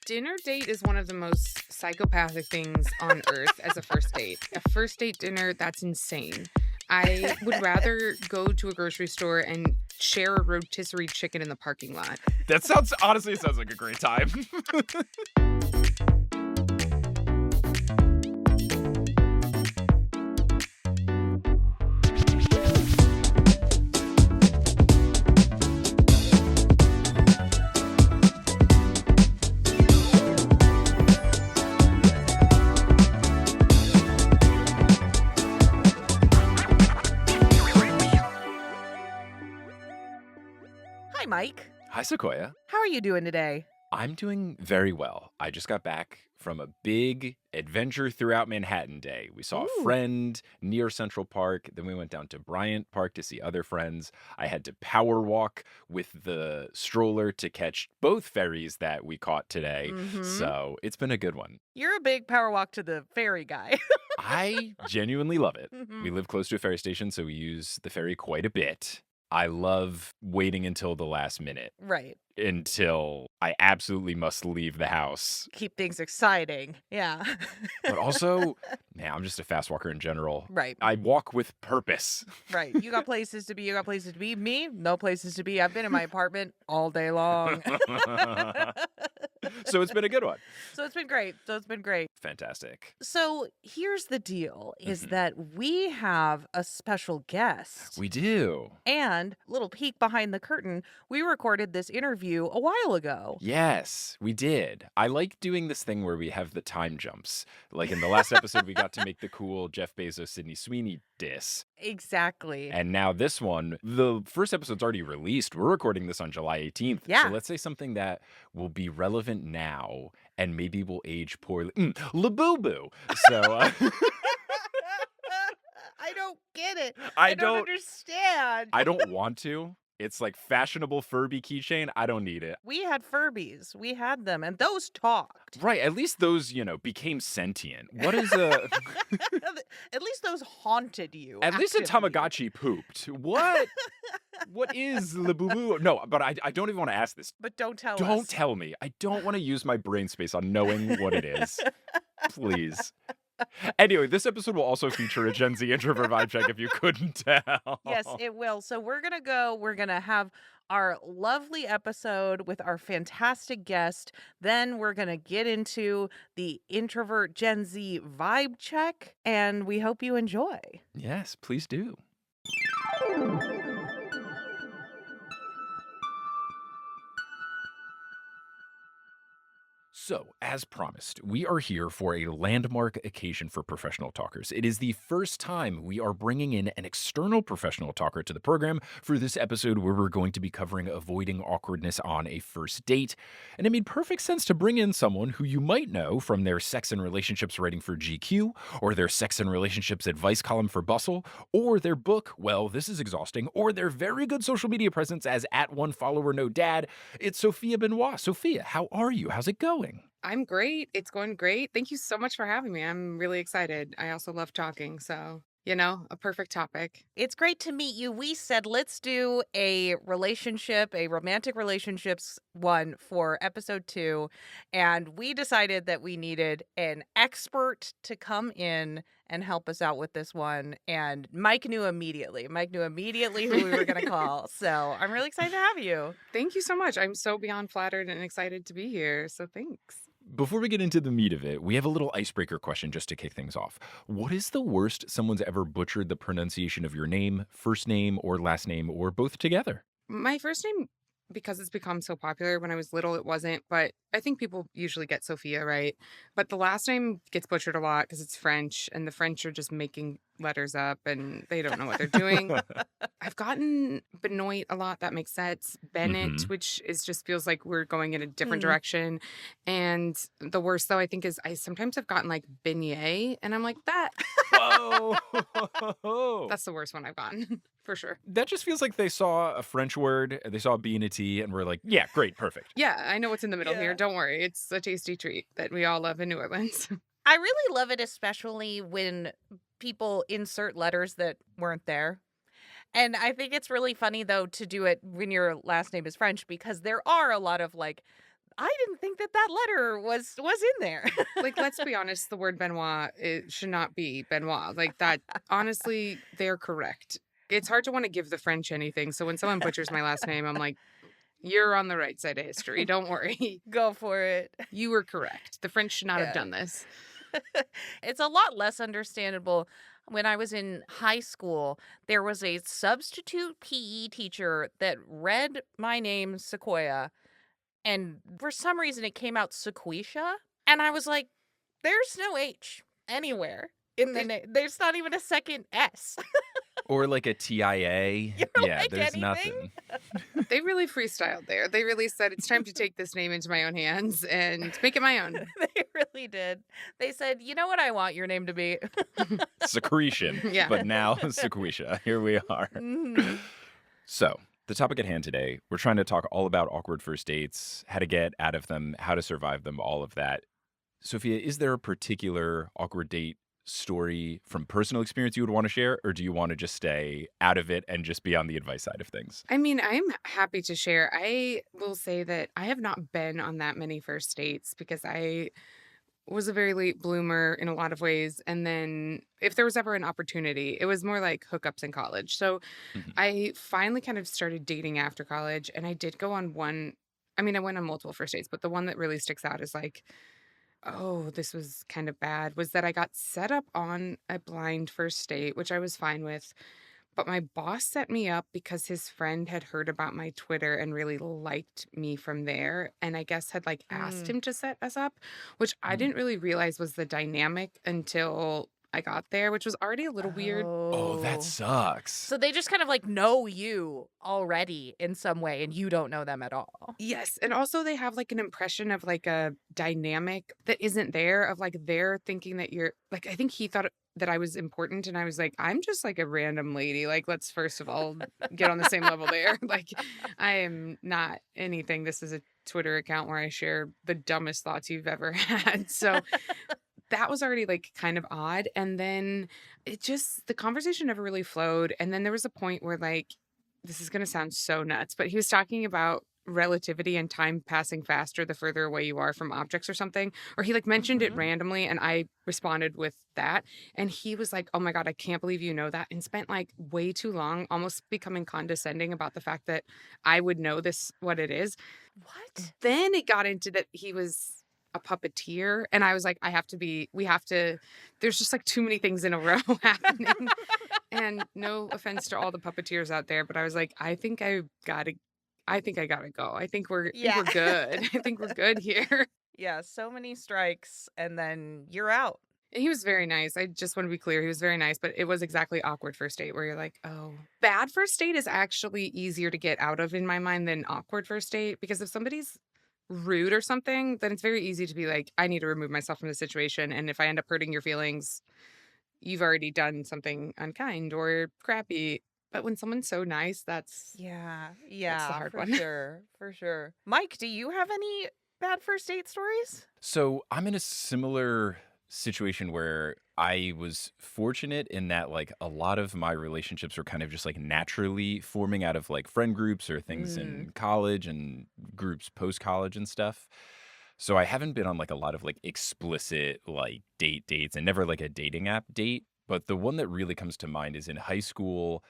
Dinner date is one of the most psychopathic things on earth as a first date. A first date dinner, that's insane. I would rather go to a grocery store and share a rotisserie chicken in the parking lot. That honestly sounds like a great time. Hi, Mike. Hi, Sequoia. How are you doing today? I'm doing very well. I just got back from a big adventure throughout Manhattan day. We saw a friend near Central Park. Then we went down to Bryant Park to see other friends. I had to power walk with the stroller to catch both ferries that we caught today. So it's been a good one. You're a big power walk to the ferry guy. I genuinely love it. We live close to a ferry station, so we use the ferry quite a bit. I love waiting until the last minute. Right. Until I absolutely must leave the house. Keep things exciting. Yeah. But also, man, I'm just a fast walker in general. Right. I walk with purpose. Right. You got places to be. You got places to be. Me, no places to be. I've been in my apartment all day long. So it's been a good one. So it's been great. Fantastic. So here's the deal is that we have a special guest. We do. And little peek behind the curtain, we recorded this interview a while ago. Yes, we did. I like doing this thing where we have the time jumps. Like in the last episode, we got to make the cool Jeff Bezos, Sydney Sweeney diss. Exactly. And now this one, the first episode's already released. We're recording this on July 18th. Yeah. So let's say something that will be relevant now and maybe will age poorly. Laboo-boo. So... I don't get it. I don't understand. I don't want to. It's like fashionable Furby keychain. I don't need it. We had Furbies. We had them, and those talked. Right. At least those, became sentient. What is a... At least those haunted you. At least a actively. Tamagotchi pooped. What? What is Laboo-boo? No, but I don't even want to ask this. But don't tell us. Don't tell me. I don't want to use my brain space on knowing what it is. Please. Anyway, this episode will also feature a Gen Z Introvert Vibe check if you couldn't tell. Yes, it will. So we're going to have our lovely episode with our fantastic guest. Then we're going to get into the introvert Gen Z vibe check, and we hope you enjoy. Yes, please do. So, as promised, we are here for a landmark occasion for professional talkers. It is the first time we are bringing in an external professional talker to the program for this episode where we're going to be covering avoiding awkwardness on a first date. And it made perfect sense to bring in someone who you might know from their sex and relationships writing for GQ, or their sex and relationships advice column for Bustle, or their book, Well, This Is Exhausting, or their very good social media presence as @OneFollowerNoDad. It's Sophia Beniot. Sophia, how are you? How's it going? I'm great. It's going great. Thank you so much for having me. I'm really excited. I also love talking. So, a perfect topic. It's great to meet you. We said, let's do a romantic relationships one for episode 2. And we decided that we needed an expert to come in and help us out with this one. And Mike knew immediately who we were going to call. So I'm really excited to have you. Thank you so much. I'm so beyond flattered and excited to be here. So thanks. Before we get into the meat of it, we have a little icebreaker question just to kick things off. What is the worst someone's ever butchered the pronunciation of your name, first name, or last name, or both together? My first name, because it's become so popular, when I was little, it wasn't, but I think people usually get Sophia, right? But the last name gets butchered a lot because it's French, and the French are just making letters up, and they don't know what they're doing. I've gotten Benoit a lot. That makes sense. Bennett, which just feels like we're going in a different direction. And the worst, though, I think is I sometimes have gotten like beignet, and I'm like, that. Whoa. That's the worst one I've gotten, for sure. That just feels like they saw a French word, they saw a B and a T, and were like, yeah, great, perfect. Yeah, I know what's in the middle here. Don't worry. It's a tasty treat that we all love in New Orleans. I really love it, especially when people insert letters that weren't there. And I think it's really funny, though, to do it when your last name is French, because there are a lot of, like, I didn't think that letter was in there. Like, let's be honest, the word Benoit, it should not be Benoit. Like that, honestly, they're correct. It's hard to want to give the French anything. So when someone butchers my last name, I'm like, you're on the right side of history. Don't worry. Go for it. You were correct. The French should not have Yeah. done this. It's a lot less understandable. When I was in high school, there was a substitute PE teacher that read my name, Sequoia, and for some reason it came out Sequoia. And I was like, there's no H anywhere in the name. There's not even a second S. Or like a TIA. You're Yeah, like there's anything? nothing. They really freestyled there. They really said, it's time to take this name into my own hands and make it my own. They really did. They said, you know what I want your name to be? Secretion. Yeah. But now, Sequoia. Here we are. Mhm. So, the topic at hand today, we're trying to talk all about awkward first dates, how to get out of them, how to survive them, all of that. Sophia, is there a particular awkward date story from personal experience you would want to share, or do you want to just stay out of it and just be on the advice side of things? I mean, I'm happy to share. I will say that I have not been on that many first dates because I was a very late bloomer in a lot of ways. And then if there was ever an opportunity, it was more like hookups in college. So Mhm. I finally kind of started dating after college, and I did go on one. I mean, I went on multiple first dates, but the one that really sticks out is like, oh, this was kind of bad, was that I got set up on a blind first date, which I was fine with. But my boss set me up because his friend had heard about my Twitter and really liked me from there. And I guess had like asked Mm. him to set us up, which I Mm. didn't really realize was the dynamic until I got there, which was already a little weird. Oh, that sucks. So they just kind of like know you already in some way and you don't know them at all. Yes. And also they have like an impression of like a dynamic that isn't there, of like they're thinking that you're like, I think he thought that I was important. And I was like, I'm just like a random lady. Like, let's first of all get on the same level there. Like, I am not anything. This is a Twitter account where I share the dumbest thoughts you've ever had. So that was already like kind of odd. And then the conversation never really flowed. And then there was a point where like, this is going to sound so nuts, but he was talking about relativity and time passing faster the further away you are from objects or something. Or he like mentioned it Mhm. randomly and I responded with that. And he was like, oh my God, I can't believe you know that. And spent like way too long almost becoming condescending about the fact that I would know this, what it is. What? Then it got into that he was a puppeteer. And I was like, there's just like too many things in a row happening. And no offense to all the puppeteers out there, but I was like, I think I gotta go. I think we're good. I think we're good here. Yeah, so many strikes and then you're out. And he was very nice. I just want to be clear. He was very nice, but it was exactly awkward first date where you're like, oh, bad first date is actually easier to get out of in my mind than awkward first date. Because if somebody's rude or something, then it's very easy to be like, I need to remove myself from the situation. And if I end up hurting your feelings, you've already done something unkind or crappy. But when someone's so nice, that's the hard for one. for sure. Mike, do you have any bad first date stories? So I'm in a similar situation where I was fortunate in that like a lot of my relationships were kind of just like naturally forming out of like friend groups or things in college and groups post college and stuff. So I haven't been on like a lot of like explicit like dates and never like a dating app date. But the one that really comes to mind is in high school.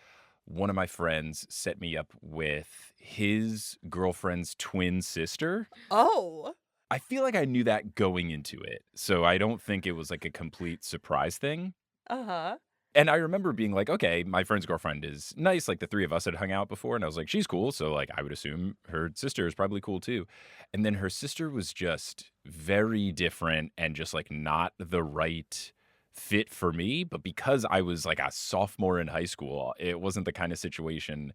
One of my friends set me up with his girlfriend's twin sister. Oh. I feel like I knew that going into it. So I don't think it was like a complete surprise thing. Uh-huh. And I remember being like, okay, my friend's girlfriend is nice. Like the three of us had hung out before. And I was like, she's cool. So like I would assume her sister is probably cool too. And then her sister was just very different and just like not the right fit for me. But because I was like a sophomore in high school, it wasn't the kind of situation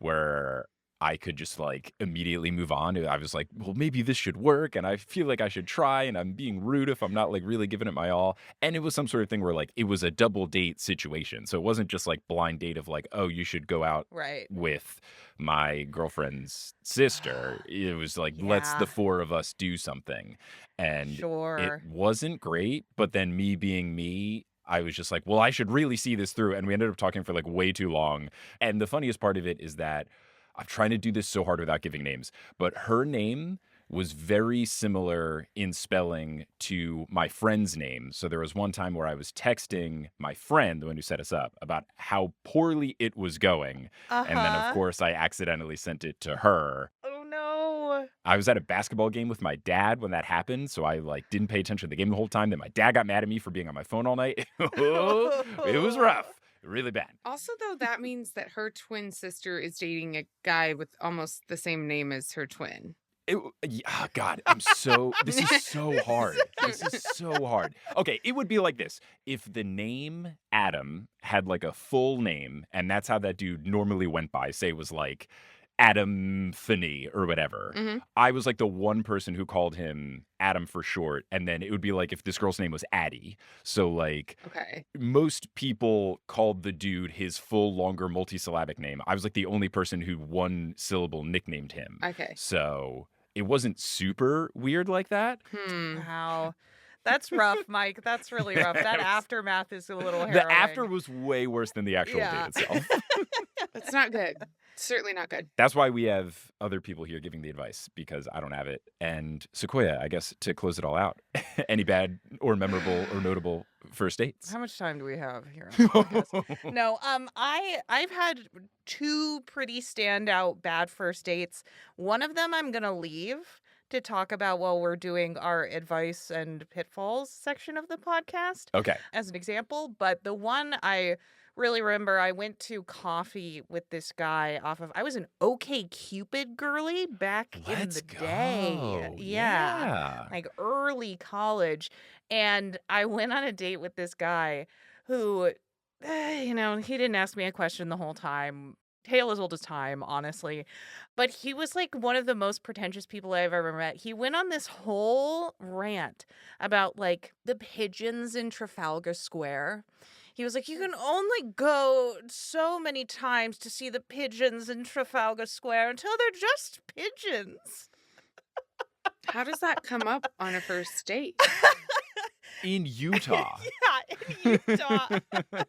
where I could just like immediately move on. I was like, well, maybe this should work. And I feel like I should try. And I'm being rude if I'm not like really giving it my all. And it was some sort of thing where like it was a double date situation. So it wasn't just like blind date of like, oh, you should go out Right. with my girlfriend's sister. It was like, let's Yeah. the four of us do something. And Sure. it wasn't great. But then me being me, I was just like, well, I should really see this through. And we ended up talking for like way too long. And the funniest part of it is that I'm trying to do this so hard without giving names, but her name was very similar in spelling to my friend's name. So there was one time where I was texting my friend, the one who set us up, about how poorly it was going. And then, of Uh-huh. course, I accidentally sent it to her. Oh, no. I was at a basketball game with my dad when that happened, so I didn't pay attention to the game the whole time. Then my dad got mad at me for being on my phone all night. It was rough. Really bad. Also, though, that means that her twin sister is dating a guy with almost the same name as her twin. God, this is so hard. This is so hard. Okay, it would be like this. If the name Adam had a full name, and that's how that dude normally went by, say it was Adam Finney or whatever. Mhm. I was the one person who called him Adam for short, and then it would be if this girl's name was Addie. So Okay. most people called the dude his full longer multisyllabic name. I was the only person who one syllable nicknamed him. Okay. So it wasn't super weird like that. Wow. That's rough, Mike. That's really rough. That aftermath is a little harrowing. The after was way worse than the actual date itself. That's not good. Certainly not good. That's why we have other people here giving the advice, because I don't have it. And Sequoia, I guess, to close it all out, any bad or memorable or notable first dates? How much time do we have here on the podcast? No, I've had 2 pretty standout bad first dates. One of them I'm gonna leave to talk about while we're doing our advice and pitfalls section of the podcast Okay. as an example. But the one I really remember, I went to coffee with this guy I was an OK Cupid girly back in Let's the day. go. Yeah. Early college. And I went on a date with this guy who, he didn't ask me a question the whole time. Tale as old as time, honestly. But he was one of the most pretentious people I've ever met. He went on this whole rant about the pigeons in Trafalgar Square. He was you can only go so many times to see the pigeons in Trafalgar Square until they're just pigeons. How does that come up on a first date? In Utah. Yeah, in Utah.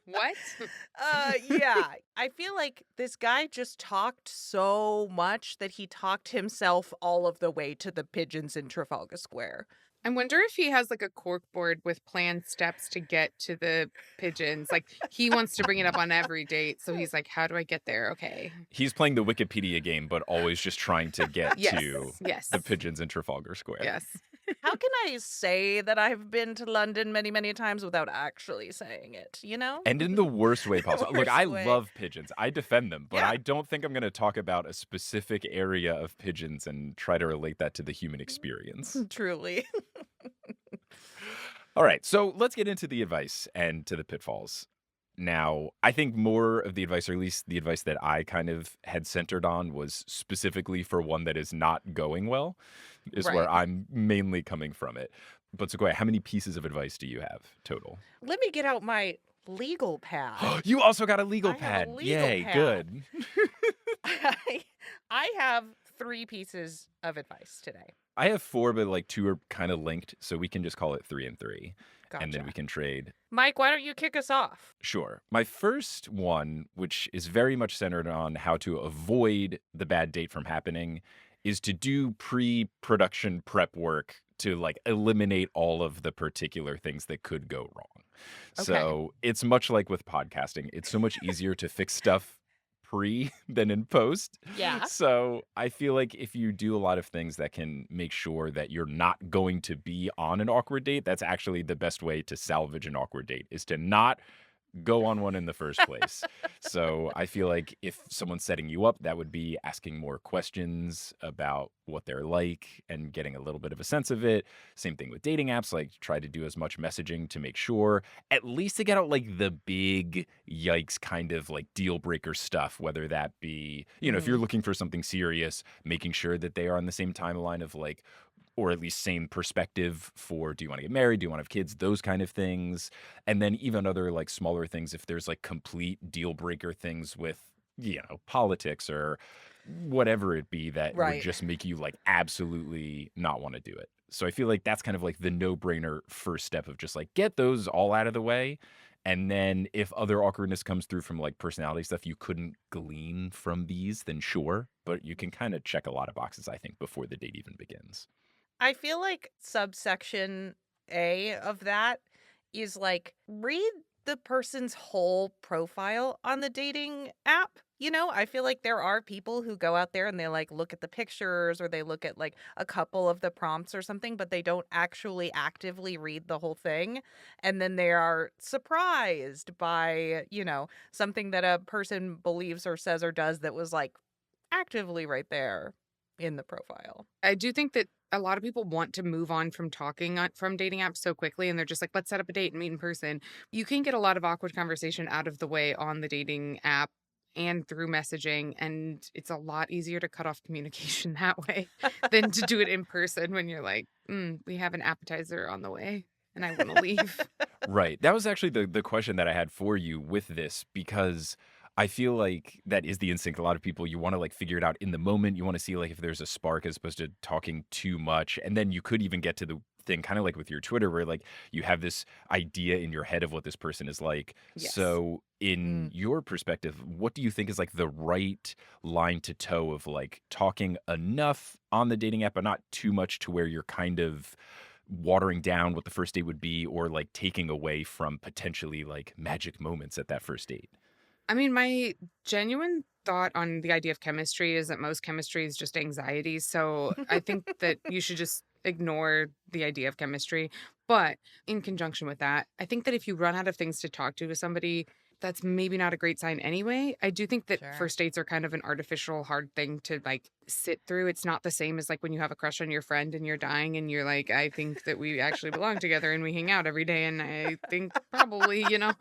What? Yeah. I feel like this guy just talked so much that he talked himself all of the way to the pigeons in Trafalgar Square. I wonder if he has a cork board with planned steps to get to the pigeons. He wants to bring it up on every date. So he's how do I get there? Okay. He's playing the Wikipedia game, but always just trying to get to Yes. the pigeons in Trafalgar Square. Yes. How can I say that I've been to London many, many times without actually saying it, And in the worst way possible. Look, Worst I way. love pigeons. I defend them, but Yeah. I don't think I'm going to talk about a specific area of pigeons and try to relate that to the human experience. Truly. All right, so let's get into the advice and to the pitfalls. Now, I think more of the advice, or at least the advice that I kind of had centered on, was specifically for one that is not going well, is where Right. I'm mainly coming from it. But Sequoia, how many pieces of advice do you have total? Let me get out my legal pad. You also got a legal I have a pad. legal Yay, pad. good. I have 3 pieces of advice today. I have 4, but 2 are kind of linked, so we can just call it 3 and 3. Gotcha. And then we can trade. Mike, why don't you kick us off? Sure. My first one, which is very much centered on how to avoid the bad date from happening, is to do pre-production prep work to eliminate all of the particular things that could go wrong. Okay. So it's much like with podcasting. It's so much easier to fix stuff pre than in post. Yeah. So I feel like if you do a lot of things that can make sure that you're not going to be on an awkward date, that's actually the best way to salvage an awkward date, is to not go on one in the first place. So I feel like if someone's setting you up, that would be asking more questions about what they're like and getting a little bit of a sense of it. Same thing with dating apps, try to do as much messaging to make sure at least to get out the big yikes kind of deal breaker stuff, whether that be, if you're looking for something serious, making sure that they are on the same timeline of or at least same perspective for, do you want to get married? Do you want to have kids? Those kind of things. And then even other smaller things, if there's complete deal breaker things with, politics or whatever it be that would Right. just make you absolutely not want to do it. So I feel like that's kind of the no brainer first step of just get those all out of the way. And then if other awkwardness comes through from like personality stuff you couldn't glean from these, then sure. But you can kind of check a lot of boxes, I think, before the date even begins. I feel like subsection A of that is like read the person's whole profile on the dating app. You know, I feel like there are people who go out there and they like look at the pictures or they look at like a couple of the prompts or something, but they don't actually actively read the whole thing. And then they are surprised by, something that a person believes or says or does that was like actively right there in the profile. I do think that a lot of people want to move on from from dating apps so quickly, and they're just like, let's set up a date and meet in person. You can get a lot of awkward conversation out of the way on the dating app and through messaging, and it's a lot easier to cut off communication that way than to do it in person when you're like, we have an appetizer on the way and I want to leave. Right. That was actually the question that I had for you with this, because I feel like that is the instinct. A lot of people, you want to like figure it out in the moment. You want to see like if there's a spark as opposed to talking too much. And then you could even get to the thing kind of like with your Twitter where like you have this idea in your head of what this person is like. Yes. So in your perspective, what do you think is like the right line to toe of like talking enough on the dating app, but not too much to where you're kind of watering down what the first date would be, or like taking away from potentially like magic moments at that first date? I mean, my genuine thought on the idea of chemistry is that most chemistry is just anxiety. So I think that you should just ignore the idea of chemistry. But in conjunction with that, I think that if you run out of things to talk to with somebody, that's maybe not a great sign anyway. I do think that Sure. first dates are kind of an artificial hard thing to like sit through. It's not the same as like when you have a crush on your friend and you're dying and you're like, I think that we actually belong together and we hang out every day. And I think probably, and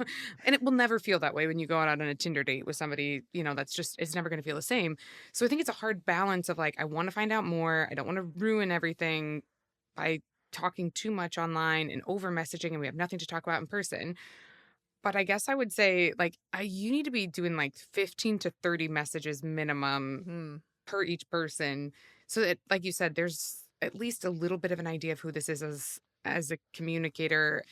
it will never feel that way when you go out on a Tinder date with somebody, that's just, it's never going to feel the same. So I think it's a hard balance of like, I want to find out more. I don't want to ruin everything by talking too much online and over messaging and we have nothing to talk about in person. But I guess I would say, like, you need to be doing like 15 to 30 messages minimum Hmm. per each person so that, like you said, there's at least a little bit of an idea of who this is as a communicator.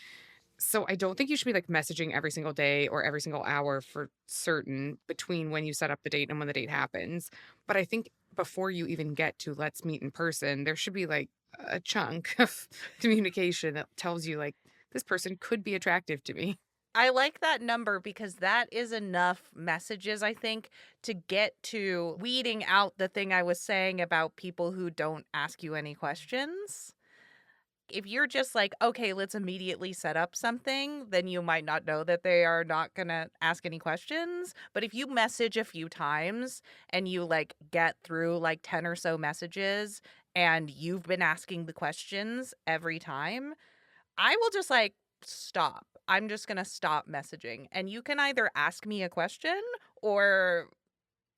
So I don't think you should be like messaging every single day or every single hour for certain between when you set up the date and when the date happens. But I think before you even get to let's meet in person, there should be like a chunk of communication that tells you like this person could be attractive to me. I like that number because that is enough messages, I think, to get to weeding out the thing I was saying about people who don't ask you any questions. If you're just like, okay, let's immediately set up something, then you might not know that they are not going to ask any questions. But if you message a few times and you like get through like 10 or so messages and you've been asking the questions every time, I will just like stop. I'm just going to stop messaging. And you can either ask me a question or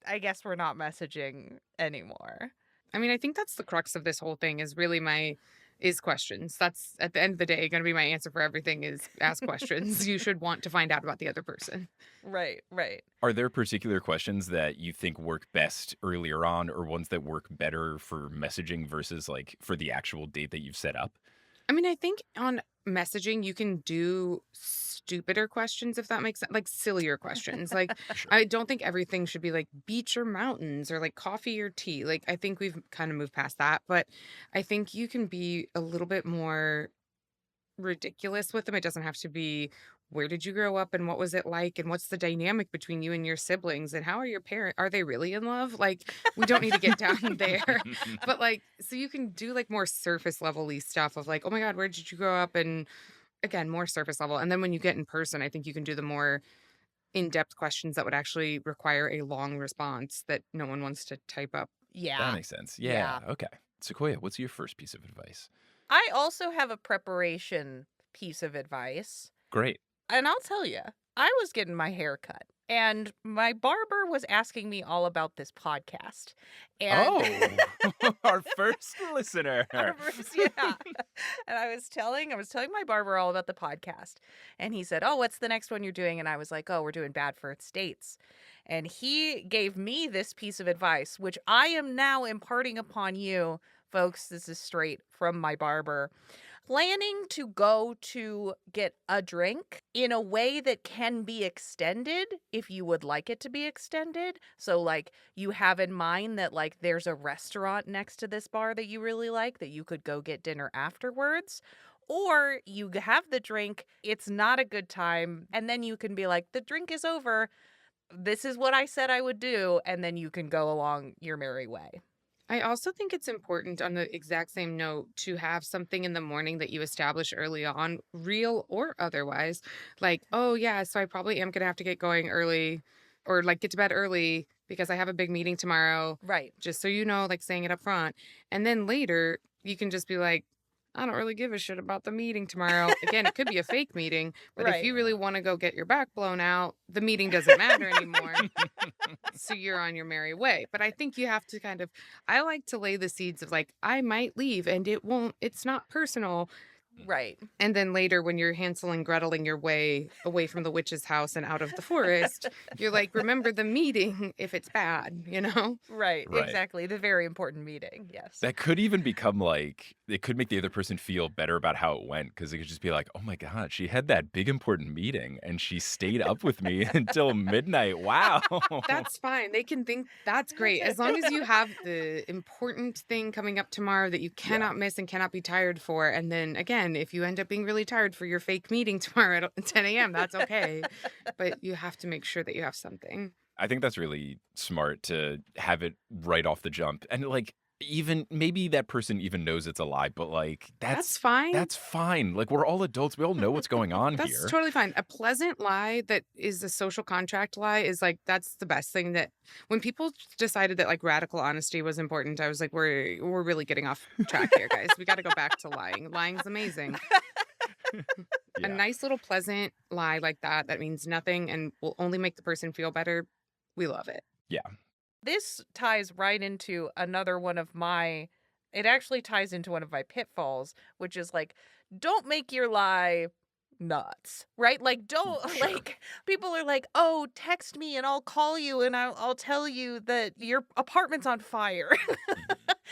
I guess we're not messaging anymore. I mean, I think that's the crux of this whole thing is really is questions. That's at the end of the day going to be my answer for everything is ask questions. You should want to find out about the other person. Right, right. Are there particular questions that you think work best earlier on, or ones that work better for messaging versus like for the actual date that you've set up? I mean, I think on messaging, you can do stupider questions, if that makes sense, like sillier questions. Like, Sure. I don't think everything should be like beach or mountains or like coffee or tea. Like, I think we've kind of moved past that. But I think you can be a little bit more ridiculous with them. It doesn't have to be where did you grow up and what was it like and what's the dynamic between you and your siblings and how are your parents? Are they really in love? Like we don't need to get down there. But like so you can do like more surface level-y stuff of like, "Oh my god, where did you grow up?" and again, more surface level. And then when you get in person, I think you can do the more in-depth questions that would actually require a long response that no one wants to type up. That Yeah. makes sense. Yeah. Yeah. Okay. Sequoia, what's your first piece of advice? I also have a preparation piece of advice. Great. And I'll tell you, I was getting my hair cut and my barber was asking me all about this podcast. And Oh, our first listener. yeah. And I was telling my barber all about the podcast. And he said, "Oh, what's the next one you're doing?" And I was like, "Oh, we're doing Bad First Dates." And he gave me this piece of advice, which I am now imparting upon you Folks, this is straight from my barber. Planning to go to get a drink in a way that can be extended if you would like it to be extended. So, like, you have in mind that, like, there's a restaurant next to this bar that you really like that you could go get dinner afterwards. Or you have the drink, it's not a good time, and then you can be like, the drink is over. This is what I said I would do. And then you can go along your merry way. I also think it's important on the exact same note to have something in the morning that you establish early on, real or otherwise. Like, oh, yeah, so I probably am going to have to get going early or like get to bed early because I have a big meeting tomorrow. Right. Just so you know, like saying it up front. And then later, you can just be like, I don't really give a shit about the meeting tomorrow. Again, it could be a fake meeting, but if Right. you really want to go get your back blown out, the meeting doesn't matter anymore. So you're on your merry way. But I think you have to kind of, I like to lay the seeds of like, I might leave and it's not personal. Right. And then later when you're Hansel and Greteling your way away from the witch's house and out of the forest, you're like, remember the meeting if it's bad, you know? Right. Right. Exactly. The very important meeting. Yes. That could even become like, it could make the other person feel better about how it went because it could just be like, oh my God, she had that big important meeting and she stayed up with me until midnight. Wow. That's fine. They can think that's great. As long as you have the important thing coming up tomorrow that you cannot miss and cannot be tired for. And then again, if you end up being really tired for your fake meeting tomorrow at 10 a.m., that's okay. But you have to make sure that you have something. I think that's really smart to have it right off the jump. And like, even maybe that person even knows it's a lie, but like That's fine. That's fine. Like we're all adults. We all know what's going on That's here. totally fine. A pleasant lie that is a social contract lie is like, that's the best thing. That when people decided that like radical honesty was important, I was like, we're really getting off track here, guys. We got to go back to lying. Lying's amazing. A Yeah. nice little pleasant lie like that means nothing and will only make the person feel better. We love it. Yeah. This ties right into another one of my, it actually ties into one of my pitfalls, which is like, don't make your lie nuts, right? Like, don't, Sure. like, people are like, oh, text me and I'll call you and I'll tell you that your apartment's on fire.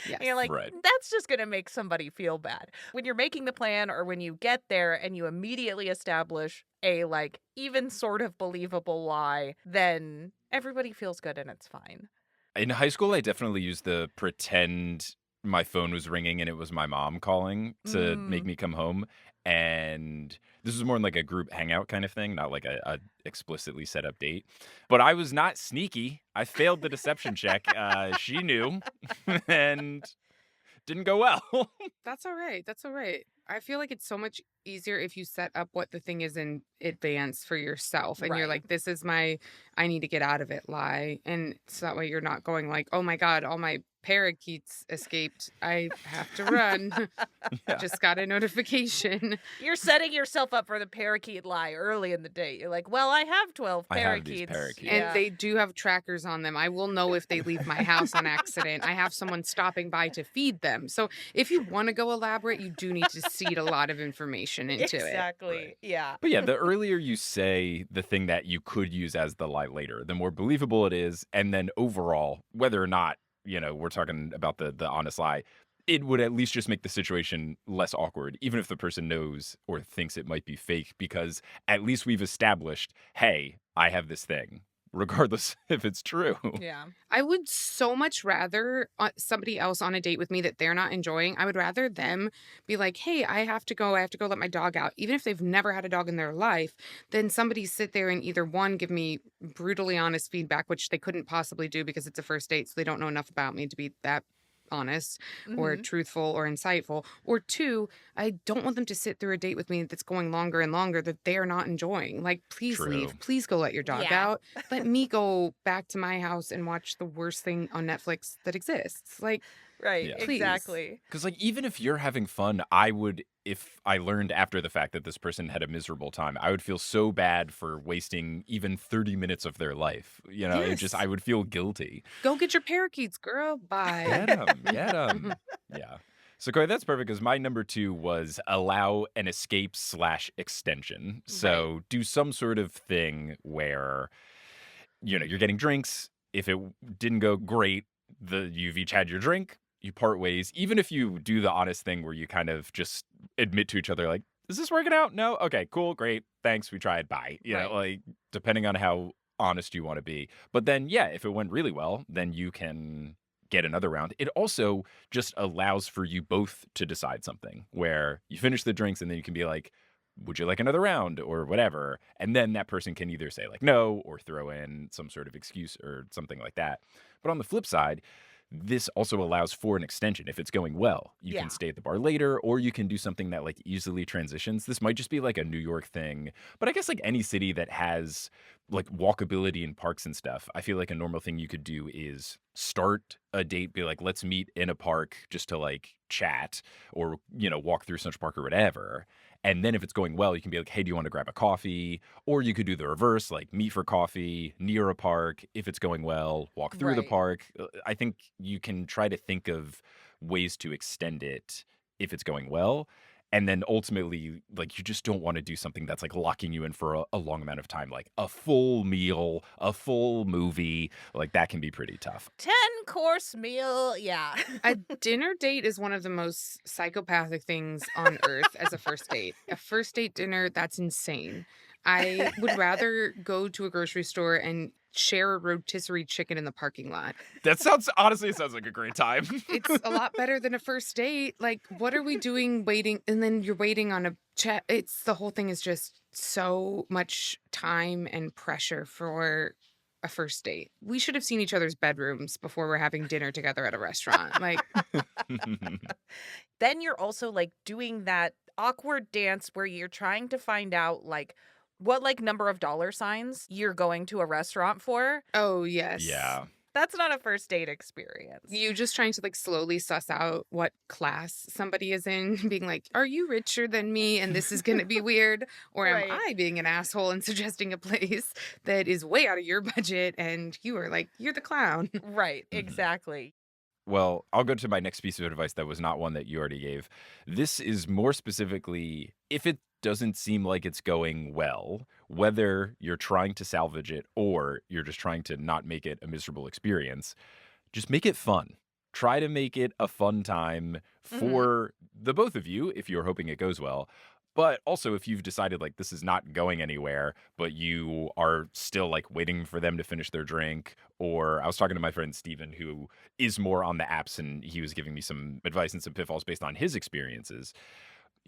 Yes. And you're like, Right. that's just going to make somebody feel bad. When you're making the plan or when you get there and you immediately establish a, like, even sort of believable lie, then everybody feels good and it's fine. In high school, I definitely used the pretend my phone was ringing and it was my mom calling to make me come home. And this was more in like a group hangout kind of thing, not like a explicitly set up date. But I was not sneaky. I failed the deception check. She knew and didn't go well. That's all right. That's all right. I feel like it's so much easier if you set up what the thing is in advance for yourself and you're Right. like, this is my, I need to get out of it lie. And so that way you're not going like, oh my God, all my parakeets escaped. I have to run. Yeah. Just got a notification. You're setting yourself up for the parakeet lie early in the day. You're like, well, I have 12 I have these parakeets. parakeets. And they do have trackers on them. I will know if they leave my house on accident. I have someone stopping by to feed them. So if you want to go elaborate, you do need to seed a lot of information into it. Exactly. Right. Yeah. But yeah, the earlier you say the thing that you could use as the lie later, the more believable it is. And then overall, whether or not, we're talking about the honest lie, it would at least just make the situation less awkward, even if the person knows or thinks it might be fake, because at least we've established, hey, I have this thing, regardless if it's true. Yeah. I would so much rather somebody else on a date with me that they're not enjoying. I would rather them be like, hey, I have to go let my dog out, even if they've never had a dog in their life, than somebody sit there and either one, give me brutally honest feedback, which they couldn't possibly do because it's a first date. So they don't know enough about me to be that honest or Mhm. truthful or insightful. Or two, I don't want them to sit through a date with me that's going longer and longer that they are not enjoying. Like, please True. leave. Please go let your dog Yeah. out. Let me go back to my house and watch the worst thing on Netflix that exists. Like, Right. Yeah. Please. Exactly. Because, like, even if you're having fun, I would, if I learned after the fact that this person had a miserable time, I would feel so bad for wasting even 30 minutes of their life. Yes. I would feel guilty. go get your parakeets, girl. Bye. Get them, get them. Yeah. So, Corey, that's perfect because my number 2 was allow an escape/extension. So, do some sort of thing where, you're getting drinks. If it didn't go great, you've each had your drink. you part ways, even if you do the honest thing where you kind of just admit to each other, like, is this working out? No? Okay, cool, great. Thanks. We tried. Bye. Right. Like, depending on how honest you want to be. But then, yeah, if it went really well, then you can get another round. It also just allows for you both to decide something where you finish the drinks and then you can be like, would you like another round or whatever? And then that person can either say like no or throw in some sort of excuse or something like that. But on the flip side, this also allows for an extension. If it's going well, you Yeah. can stay at the bar later, or you can do something that like easily transitions. This might just be like a New York thing, but I guess like any city that has like walkability in parks and stuff, I feel like a normal thing you could do is start a date, be like, let's meet in a park just to like chat or, walk through Central Park or whatever. And then if it's going well, you can be like, hey, do you want to grab a coffee? Or you could do the reverse, like meet for coffee near a park. If it's going well, walk through the Right. park. I think you can try to think of ways to extend it if it's going well. And then ultimately, like, you just don't want to do something that's like locking you in for a long amount of time, like a full meal, a full movie. Like, that can be pretty tough. 10-course meal. Yeah. A dinner date is one of the most psychopathic things on earth as a first date. A first date dinner, that's insane. I would rather go to a grocery store and share a rotisserie chicken in the parking lot. That honestly, it sounds like a great time. It's a lot better than a first date. Like, what are we doing waiting? And then you're waiting on a chat. It's the whole thing is just so much time and pressure for a first date. We should have seen each other's bedrooms before we're having dinner together at a restaurant. Like, Then you're also like doing that awkward dance where you're trying to find out like what like number of dollar signs you're going to a restaurant for. oh, yes. Yeah. That's not a first date experience. You just trying to like slowly suss out what class somebody is in, being like, are you richer than me? And this is going to be weird. Or am Right. I being an asshole and suggesting a place that is way out of your budget? And you are like, you're the clown. Right, Mhm. exactly. Well, I'll go to my next piece of advice that was not one that you already gave. This is more specifically if it doesn't seem like it's going well, whether you're trying to salvage it or you're just trying to not make it a miserable experience, just make it fun. Try to make it a fun time for the both of you if you're hoping it goes well. But also, if you've decided like this is not going anywhere, but you are still like waiting for them to finish their drink, or I was talking to my friend Steven, who is more on the apps, and he was giving me some advice and some pitfalls based on his experiences.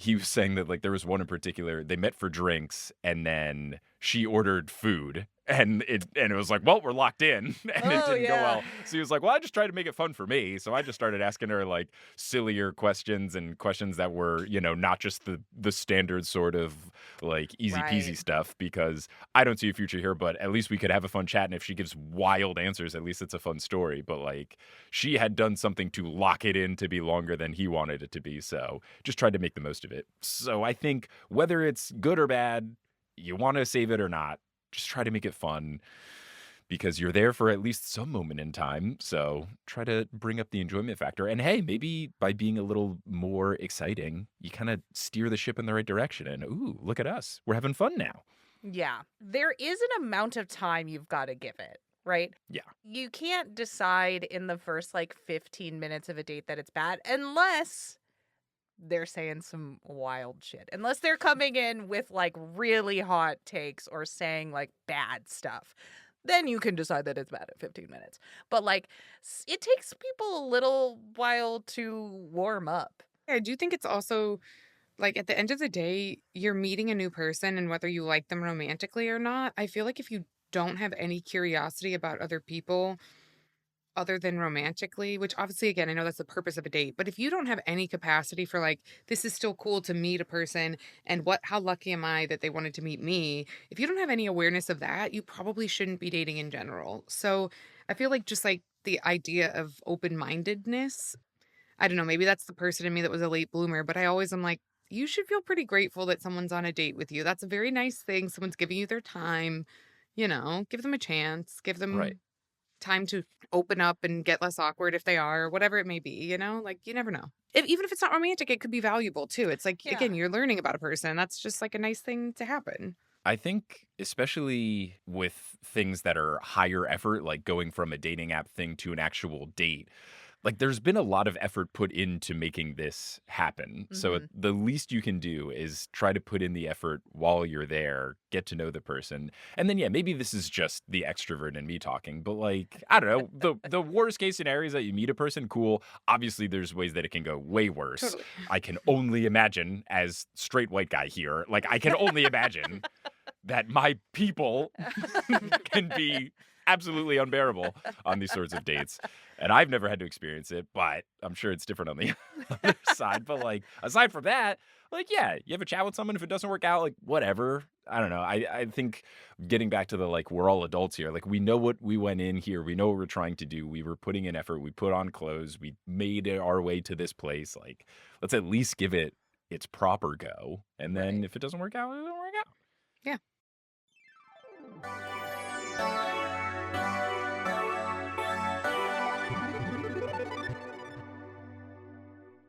He was saying that like there was one in particular, they met for drinks and then she ordered food and it was like, well, we're locked in and it Oh, didn't go yeah. well. So he was like, well, I just tried to make it fun for me. So I just started asking her like sillier questions and questions that were, not just the standard sort of like easy peasy Right. stuff, because I don't see a future here, but at least we could have a fun chat. And if she gives wild answers, at least it's a fun story. But like she had done something to lock it in to be longer than he wanted it to be. So just tried to make the most of it. So I think whether it's good or bad, you want to save it or not, just try to make it fun because you're there for at least some moment in time. So try to bring up the enjoyment factor. And hey, maybe by being a little more exciting, you kind of steer the ship in the right direction. And ooh, look at us. We're having fun now. Yeah. There is an amount of time you've got to give it, right? Yeah. You can't decide in the first like 15 minutes of a date that it's bad unless they're saying some wild shit. Unless they're coming in with like really hot takes or saying like bad stuff. Then you can decide that it's bad at 15 minutes. But like it takes people a little while to warm up. I do think it's also like at the end of the day, you're meeting a new person, and whether you like them romantically or not, I feel like if you don't have any curiosity about other people other than romantically, which obviously, again, I know that's the purpose of a date, but if you don't have any capacity for like, this is still cool to meet a person and how lucky am I that they wanted to meet me? If you don't have any awareness of that, you probably shouldn't be dating in general. So I feel like just like the idea of open mindedness, I don't know, maybe that's the person in me that was a late bloomer, but I always am like, you should feel pretty grateful that someone's on a date with you. That's a very nice thing. Someone's giving you their time, give them a chance, give them Right. time to open up and get less awkward if they are, or whatever it may be, like you never know. Even if it's not romantic, it could be valuable too. It's like, Yeah. again, you're learning about a person. That's just like a nice thing to happen. I think, especially with things that are higher effort, like going from a dating app thing to an actual date, Like, there's been a lot of effort put into making this happen. So Mhm. the least you can do is try to put in the effort while you're there, get to know the person. And then, yeah, maybe this is just the extrovert in me talking, but like, I don't know, the worst case scenario is that you meet a person, cool. Obviously, there's ways that it can go way worse. Totally. I can only imagine as straight white guy here, like I can only imagine that my people can be absolutely unbearable on these sorts of dates. And I've never had to experience it, but I'm sure it's different on the other side. But like, aside from that, like, yeah, you have a chat with someone. If it doesn't work out, like, whatever. I don't know. I think getting back to the like, we're all adults here. Like, we know what we went in here. We know what we're trying to do. We were putting in effort. We put on clothes. We made it our way to this place. Like, let's at least give it its proper go. And then Right. if it doesn't work out, it doesn't work out. Yeah.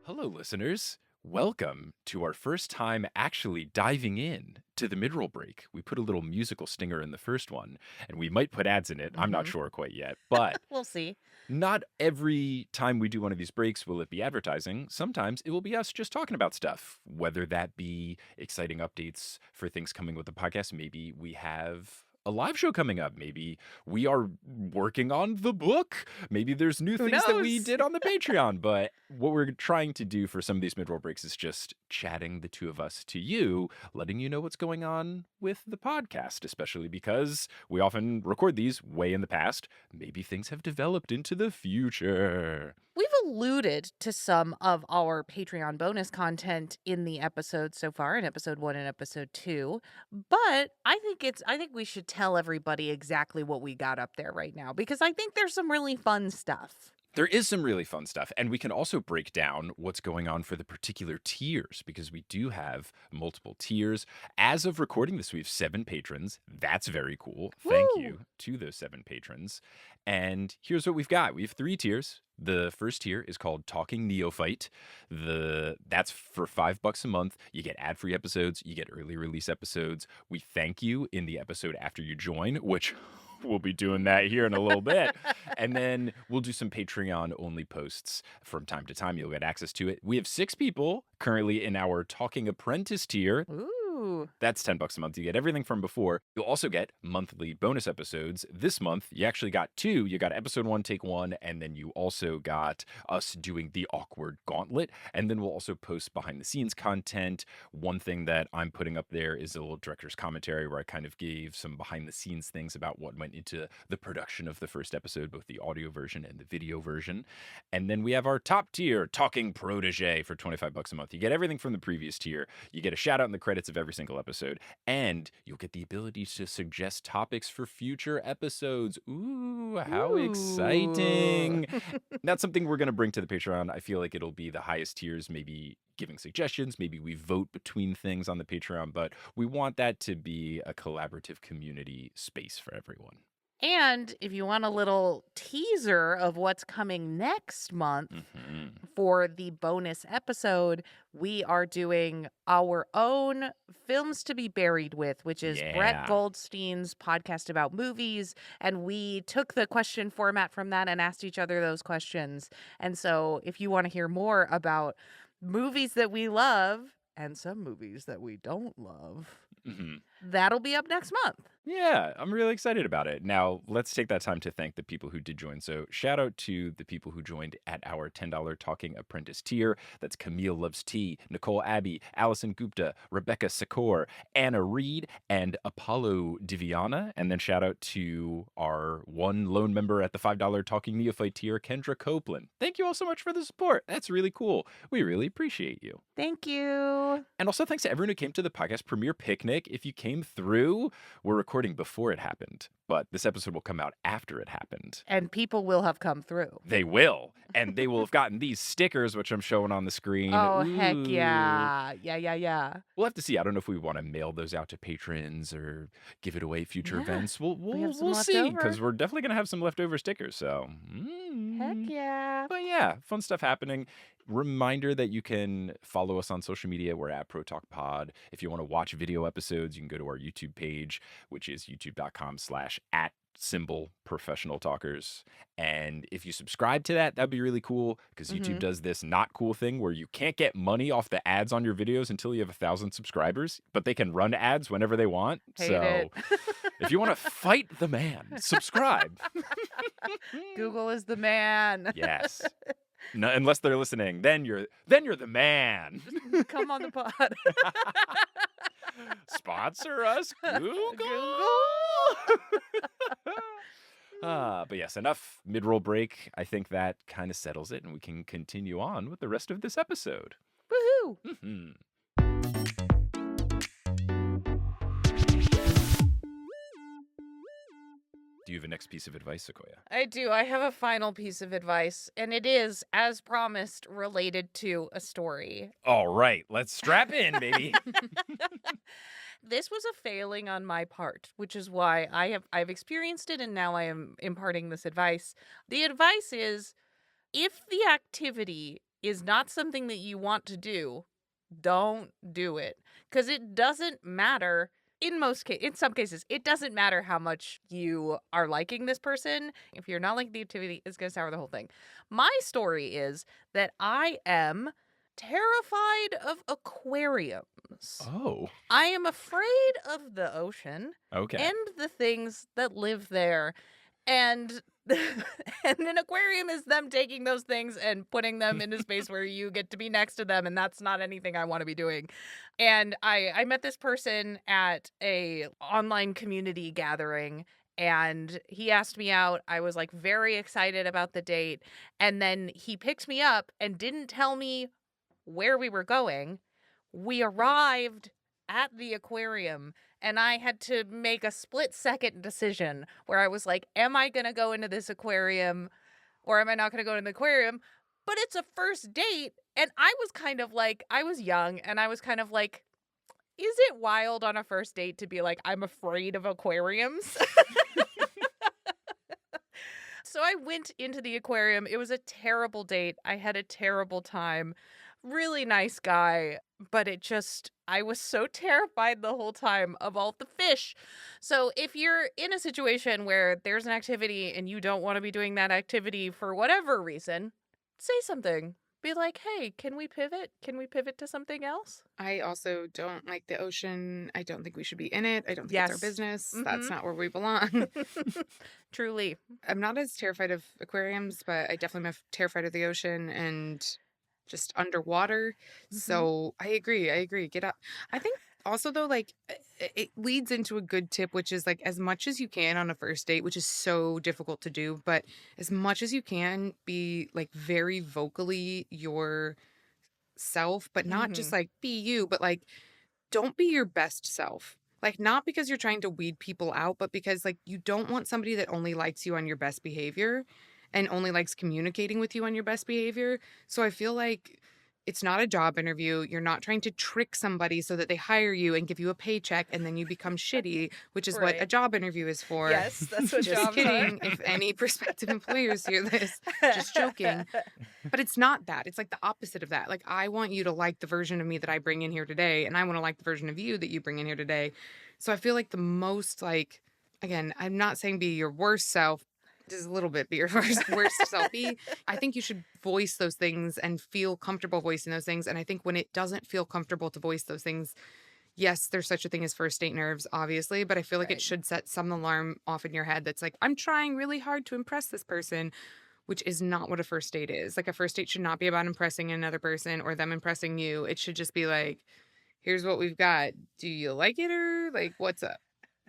Hello, listeners. Welcome to our first time actually diving in to the mid-roll break. We put a little musical stinger in the first one, and we might put ads in it. I'm not Mhm. sure quite yet, but We'll see. not every time we do one of these breaks will it be advertising. Sometimes it will be us just talking about stuff, whether that be exciting updates for things coming with the podcast. Maybe we have a live show coming up. Maybe we are working on the book. Maybe there's new Who things that we knows? did on the Patreon. But what we're trying to do for some of these mid-roll breaks is just chatting the two of us to you, letting you know what's going on with the podcast, especially because we often record these way in the past. Maybe things have developed into the future. We've alluded to some of our Patreon bonus content in the episodes so far, in episode 1 and episode 2. But I think we should tell everybody exactly what we got up there right now, because I think there's some really fun stuff. There is some really fun stuff, and we can also break down what's going on for the particular tiers, because we do have multiple tiers. As of recording this, we have 7 patrons. That's very cool. Thank Woo! you to those 7 patrons. And here's what we've got. We have 3 tiers. The first tier is called Talking Neophyte. That's for $5 a month. You get ad-free episodes. You get early release episodes. We thank you in the episode after you join, which we'll be doing that here in a little bit. And then we'll do some Patreon only posts from time to time. You'll get access to it. We have 6 people currently in our Talking Apprentice tier. Ooh. That's $10 a month. You get everything from before. You'll also get monthly bonus episodes. This month, you actually got 2. You got episode 1, take 1, and then you also got us doing the awkward gauntlet. And then we'll also post behind the scenes content. One thing that I'm putting up there is a little director's commentary where I kind of gave some behind the scenes things about what went into the production of the first episode, both the audio version and the video version. And then we have our top tier, Talking Protege, for $25 a month. You get everything from the previous tier. You get a shout out in the credits of every single episode, and you'll get the ability to suggest topics for future episodes. Ooh, how exciting! That's something we're going to bring to the Patreon. I feel like it'll be the highest tiers, maybe giving suggestions. Maybe we vote between things on the Patreon, but we want that to be a collaborative community space for everyone. And if you want a little teaser of what's coming next month Mhm. for the bonus episode, we are doing our own Films to be Buried With, which is Brett Yeah. Goldstein's podcast about movies. And we took the question format from that and asked each other those questions. And so if you want to hear more about movies that we love and some movies that we don't love, Mhm. that'll be up next month. Yeah, I'm really excited about it. Now, let's take that time to thank the people who did join. So, shout out to the people who joined at our $10 Talking Apprentice tier. That's Camille Loves Tea, Nicole Abbey, Allison Gupta, Rebecca Sikor, Anna Reed, and Apollo Diviana. And then shout out to our one lone member at the $5 Talking Neophyte tier, Kendra Copeland. Thank you all so much for the support. That's really cool. We really appreciate you. Thank you. And also thanks to everyone who came to the podcast premiere picnic. If you came through, we're recording before it happened, but this episode will come out after it happened. And people will have come through. They will. And they will have gotten these stickers, which I'm showing on the screen. Oh, heck Ooh. yeah. Yeah. We'll have to see. I don't know if we want to mail those out to patrons or give it away at future Yeah. events. We have some We'll see, left over. because we're definitely going to have some leftover stickers. So, Heck yeah. But yeah, fun stuff happening. Reminder that you can follow us on social media. We're at ProTalkPod. If you want to watch video episodes, you can go to our YouTube page, which is youtube.com/@ProTalkPod. @professional talkers. And if you subscribe to that, that'd be really cool because YouTube does this not cool thing where you can't get money off the ads on your videos until you have 1,000 subscribers, but they can run ads whenever they want. Hate it. If you want to fight the man, subscribe. Google is the man. Yes. No, unless they're listening, then you're the man. Come on the pod. Sponsor us, Google. But yes, enough mid-roll break. I think that kind of settles it, and we can continue on with the rest of this episode. Woohoo! Mhm. Do you have a next piece of advice, Sequoia? I do. I have a final piece of advice, and it is, as promised, related to a story. All right, let's strap in, baby. This was a failing on my part, which is why I've experienced it, and now I am imparting this advice. The advice is, if the activity is not something that you want to do, don't do it, because it doesn't matter. In some cases, it doesn't matter how much you are liking this person. If you're not liking the activity, it's going to sour the whole thing. My story is that I am terrified of aquariums. Oh, I am afraid of the ocean okay. and the things that live there. And and an aquarium is them taking those things and putting them in a space where you get to be next to them, and that's not anything I want to be doing. And I met this person at a online community gathering, and he asked me out. I was like very excited about the date, and then he picked me up and didn't tell me where we were going. We arrived at the aquarium, and I had to make a split-second decision where I was like, am I going to go into this aquarium or am I not going to go into the aquarium? But it's a first date, and I was kind of like, I was young, and I was kind of like, is it wild on a first date to be like, I'm afraid of aquariums? So I went into the aquarium. It was a terrible date. I had a terrible time. Really nice guy, but I was so terrified the whole time of all the fish. So if you're in a situation where there's an activity and you don't want to be doing that activity for whatever reason, say something. Be like, hey, can we pivot? Can we pivot to something else? I also don't like the ocean. I don't think we should be in it. I don't think it's our Yes. business. Mhm. That's not where we belong. Truly. I'm not as terrified of aquariums, but I definitely am terrified of the ocean and just underwater. So I agree. Get up. I think also though, like it leads into a good tip, which is like as much as you can on a first date, which is so difficult to do, but as much as you can be like very vocally yourself, but not just like be you, but like don't be your best self. Like not because you're trying to weed people out, but because like you don't want somebody that only likes you on your best behavior and only likes communicating with you on your best behavior. So I feel like it's not a job interview. You're not trying to trick somebody so that they hire you and give you a paycheck and then you become shitty, which is what a Right. job interview is for. Yes, that's what Just jobs kidding. If any prospective employers hear this, just joking. But it's not that. It's like the opposite of that. Like I want you to like the version of me that I bring in here today, and I want to like the version of you that you bring in here today. So I feel like the most like, again, I'm not saying be your worst self, just a little bit be your worst self. I think you should voice those things and feel comfortable voicing those things. And I think when it doesn't feel comfortable to voice those things, yes, there's such a thing as first date nerves, obviously, but I feel like it should set some alarm off in your head that's like, I'm trying really hard to impress this person, which is not what a first date is. Like a first date should not be about impressing another person or them impressing you. It should just be like, here's what we've got. Do you like it or like what's up?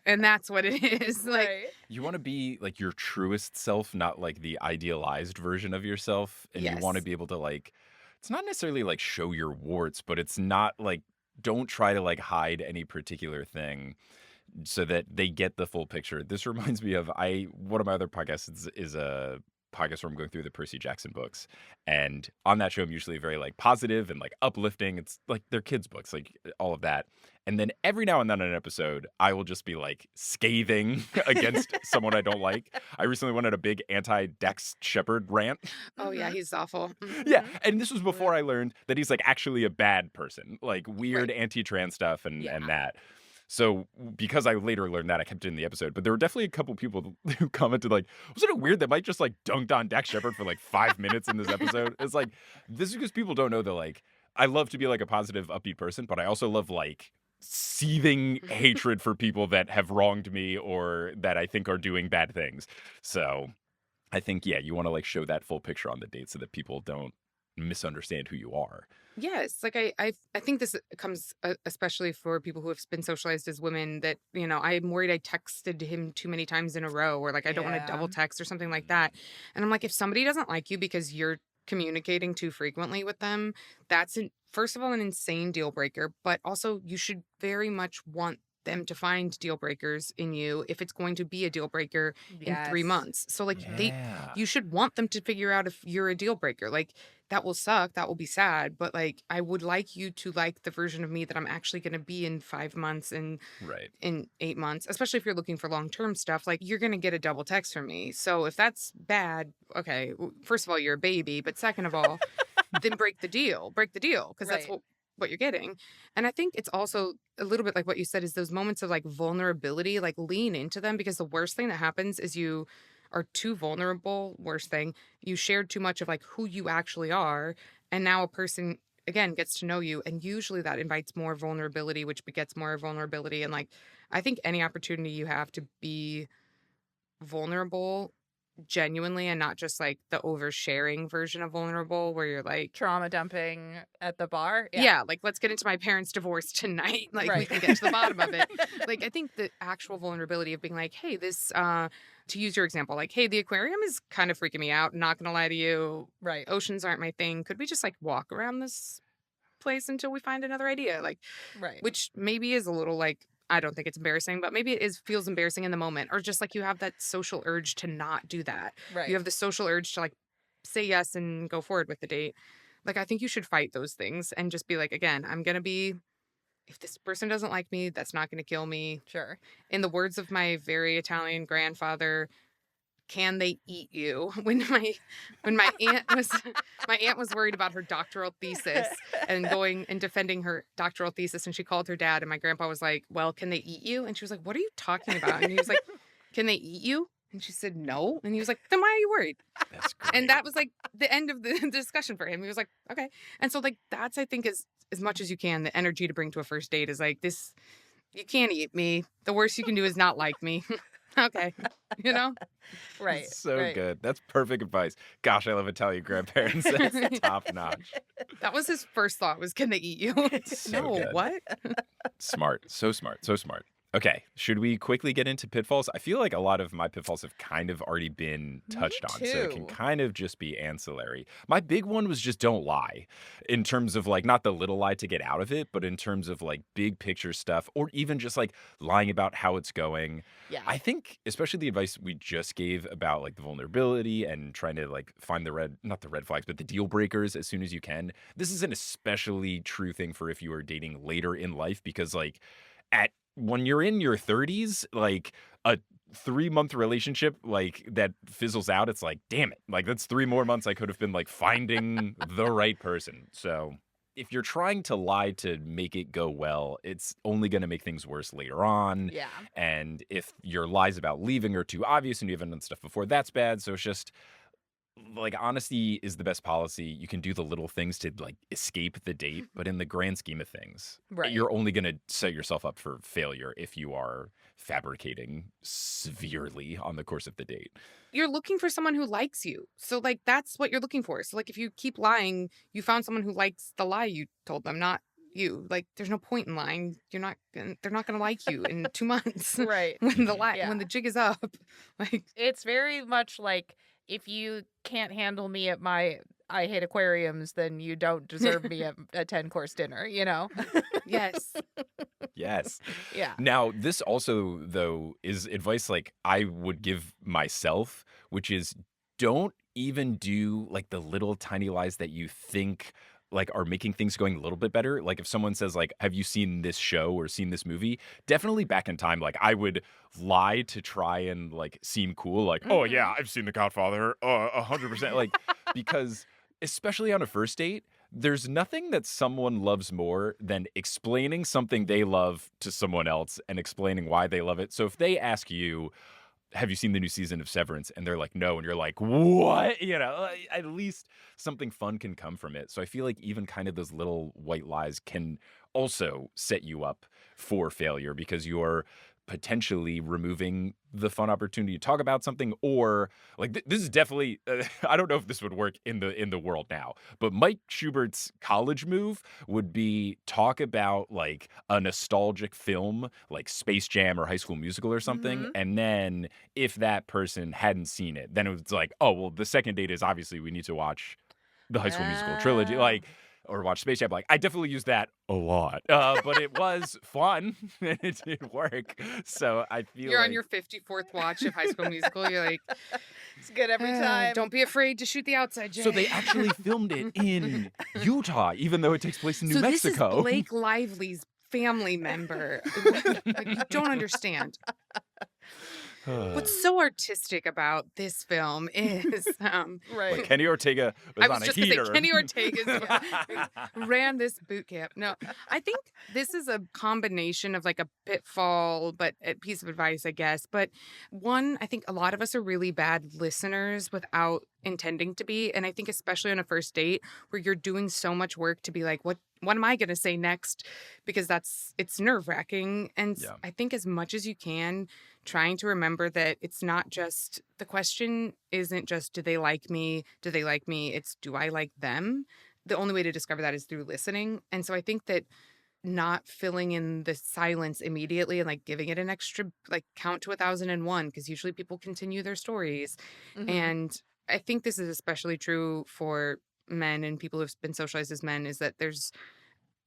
And that's what it is. Like Right. You want to be like your truest self, not like the idealized version of yourself. And you want to Yes. be able to like, it's not necessarily like show your warts, but it's not like, don't try to like hide any particular thing so that they get the full picture. This reminds me of one of my other podcasts is a podcast where I'm going through the Percy Jackson books. And on that show, I'm usually very like positive and like uplifting. It's like they're kids' books, like all of that. And then every now and then on an episode, I will just be like scathing against someone I don't like. I recently went on a big anti-Dex Shepard rant. Oh yeah, Mhm. he's awful. Yeah. And this was before I learned that he's like actually a bad person, like weird Right. anti-trans stuff and Yeah. that. So because I later learned that, I kept it in the episode. But there were definitely a couple people who commented like, wasn't it weird that Mike just like dunked on Dax Shepard for like 5 minutes in this episode? It's like, this is because people don't know that like, I love to be like a positive, upbeat person, but I also love like seething hatred for people that have wronged me or that I think are doing bad things. So I think, yeah, you want to like show that full picture on the date so that people don't misunderstand who you are. Yes, like I think this comes especially for people who have been socialized as women that, I'm worried I texted him too many times in a row, or like I don't want to Yeah. double text or something like that. And I'm like, if somebody doesn't like you because you're communicating too frequently with them, that's first of all an insane deal breaker, but also you should very much want them to find deal breakers in you if it's going to be a deal breaker in 3 Yes. months. So like Yeah. you should want them to figure out if you're a deal breaker. Like that will suck, that will be sad, but like I would like you to like the version of me that I'm actually going to be in 5 months and Right. in 8 months, especially if you're looking for long-term stuff. Like you're going to get a double text from me. So if that's bad, okay, first of all you're a baby, but second of all, then break the deal. Break the deal because that's Right. what you're getting. And I think it's also a little bit like what you said is those moments of like vulnerability, like lean into them, because the worst thing that happens is you are too vulnerable. Worst thing, you shared too much of like who you actually are, and now a person again gets to know you, and usually that invites more vulnerability, which begets more vulnerability. And like I think any opportunity you have to be vulnerable genuinely and not just like the oversharing version of vulnerable where you're like, Trauma dumping at the bar. Yeah. yeah, like let's get into my parents' divorce tonight. Like we Right. can get to the bottom of it. Like I think the actual vulnerability of being like, hey, this to use your example, like, hey, the aquarium is kind of freaking me out. Not gonna lie to you. Right. Oceans aren't my thing. Could we just like walk around this place until we find another idea? Like, Right. which maybe is a little like, I don't think it's embarrassing, but maybe it is feels embarrassing in the moment. Or just like you have that social urge to not do that. Right. You have the social urge to like say yes and go forward with the date. Like I think you should fight those things and just be like, again, I'm gonna be, if this person doesn't like me, that's not gonna kill me. Sure. In the words of my very Italian grandfather, can they eat you? When my aunt was my aunt was worried about her doctoral thesis and going and defending her doctoral thesis, and she called her dad, and my grandpa was like, well, can they eat you? And she was like, what are you talking about? And he was like, can they eat you? And she said no. And he was like, then why are you worried? That's great. And that was like the end of the discussion for him. He was like, okay. And so like that's I think is as much as you can, the energy to bring to a first date is like this, you can't eat me. The worst you can do is not like me. Okay. You know? Right. So right. good. That's perfect advice. Gosh, I love Italian grandparents. That's top notch. That was his first thought was, can they eat you? So No, good. what? Smart. So smart. So smart. Okay. Should we quickly get into pitfalls? I feel like a lot of my pitfalls have kind of already been touched on. So it can too. kind of just be ancillary. My big one was just don't lie in terms of like not the little lie to get out of it, but in terms of like big picture stuff or even just like lying about how it's going. Yeah. I think especially the advice we just gave about like the vulnerability and trying to like find not the red flags, but the deal breakers as soon as you can. This is an especially true thing for if you are dating later in life because like when you're in your 30s, like a 3-month relationship like that fizzles out, it's like, damn it. Like that's 3 more months I could have been like finding the right person. So if you're trying to lie to make it go well, it's only going to make things worse later on. Yeah. And if your lies about leaving are too obvious and you haven't done stuff before, that's bad. So it's just like honesty is the best policy. You can do the little things to like escape the date, but in the grand scheme of things, Right. you're only going to set yourself up for failure if you are fabricating severely on the course of the date. You're looking for someone who likes you. So like that's what you're looking for. So like if you keep lying, you found someone who likes the lie you told them, not you. Like there's no point in lying. They're not gonna like you in 2 months. Right. when the Yeah. when the jig is up. Like It's very much like if you can't handle me at my I hate aquariums, then you don't deserve me at a 10-course dinner, you know? yes. Yes. Yeah. Now, this also, though, is advice like I would give myself, which is don't even do like the little tiny lies that you think like are making things going a little bit better. Like if someone says like, have you seen this show or seen this movie? Definitely back in time, like I would lie to try and like seem cool. Like, oh yeah, I've seen The Godfather 100%. Like, because especially on a first date, There's nothing that someone loves more than explaining something they love to someone else and explaining why they love it. So if they ask you, have you seen the new season of Severance? And they're like, no. And you're like, what? At least something fun can come from it. So I feel like even kind of those little white lies can also set you up for failure because you're potentially removing the fun opportunity to talk about something, or like this is definitely I don't know if this would work in the world now, but Mike Schubert's college move would be talk about like a nostalgic film like Space Jam or High School Musical or something, Mhm. and then if that person hadn't seen it, then it was like, oh well, the second date is obviously we need to watch the High School Musical trilogy, Oh. like, or watch Space Jam. Like, I definitely use that a lot, but it was fun and it did work. So I feel You're on like your 54th watch of High School Musical. You're like, It's good every time. don't be afraid to shoot the outside, Jay. so they actually filmed it in Utah, even though it takes place in New So Mexico. this is Blake Lively's family member. Like, you don't understand. What's so artistic about this film is Right. Kenny Ortega was I was on a just gonna say heater. Kenny Ortega ran this boot camp. No, I think this is a combination of like a pitfall, but a piece of advice, I guess. But one, I think a lot of us are really bad listeners without intending to be, and I think especially on a first date where you're doing so much work to be like, what am I gonna say next? Because it's nerve wracking, and Yeah. I think as much as you can, trying to remember that it's not just the question isn't just do they like me? Do they like me? It's do I like them? The only way to discover that is through listening. And so I think that not filling in the silence immediately and like giving it an extra like count to 1001 because usually people continue their stories. Mhm. And I think this is especially true for men and people who've been socialized as men is that there's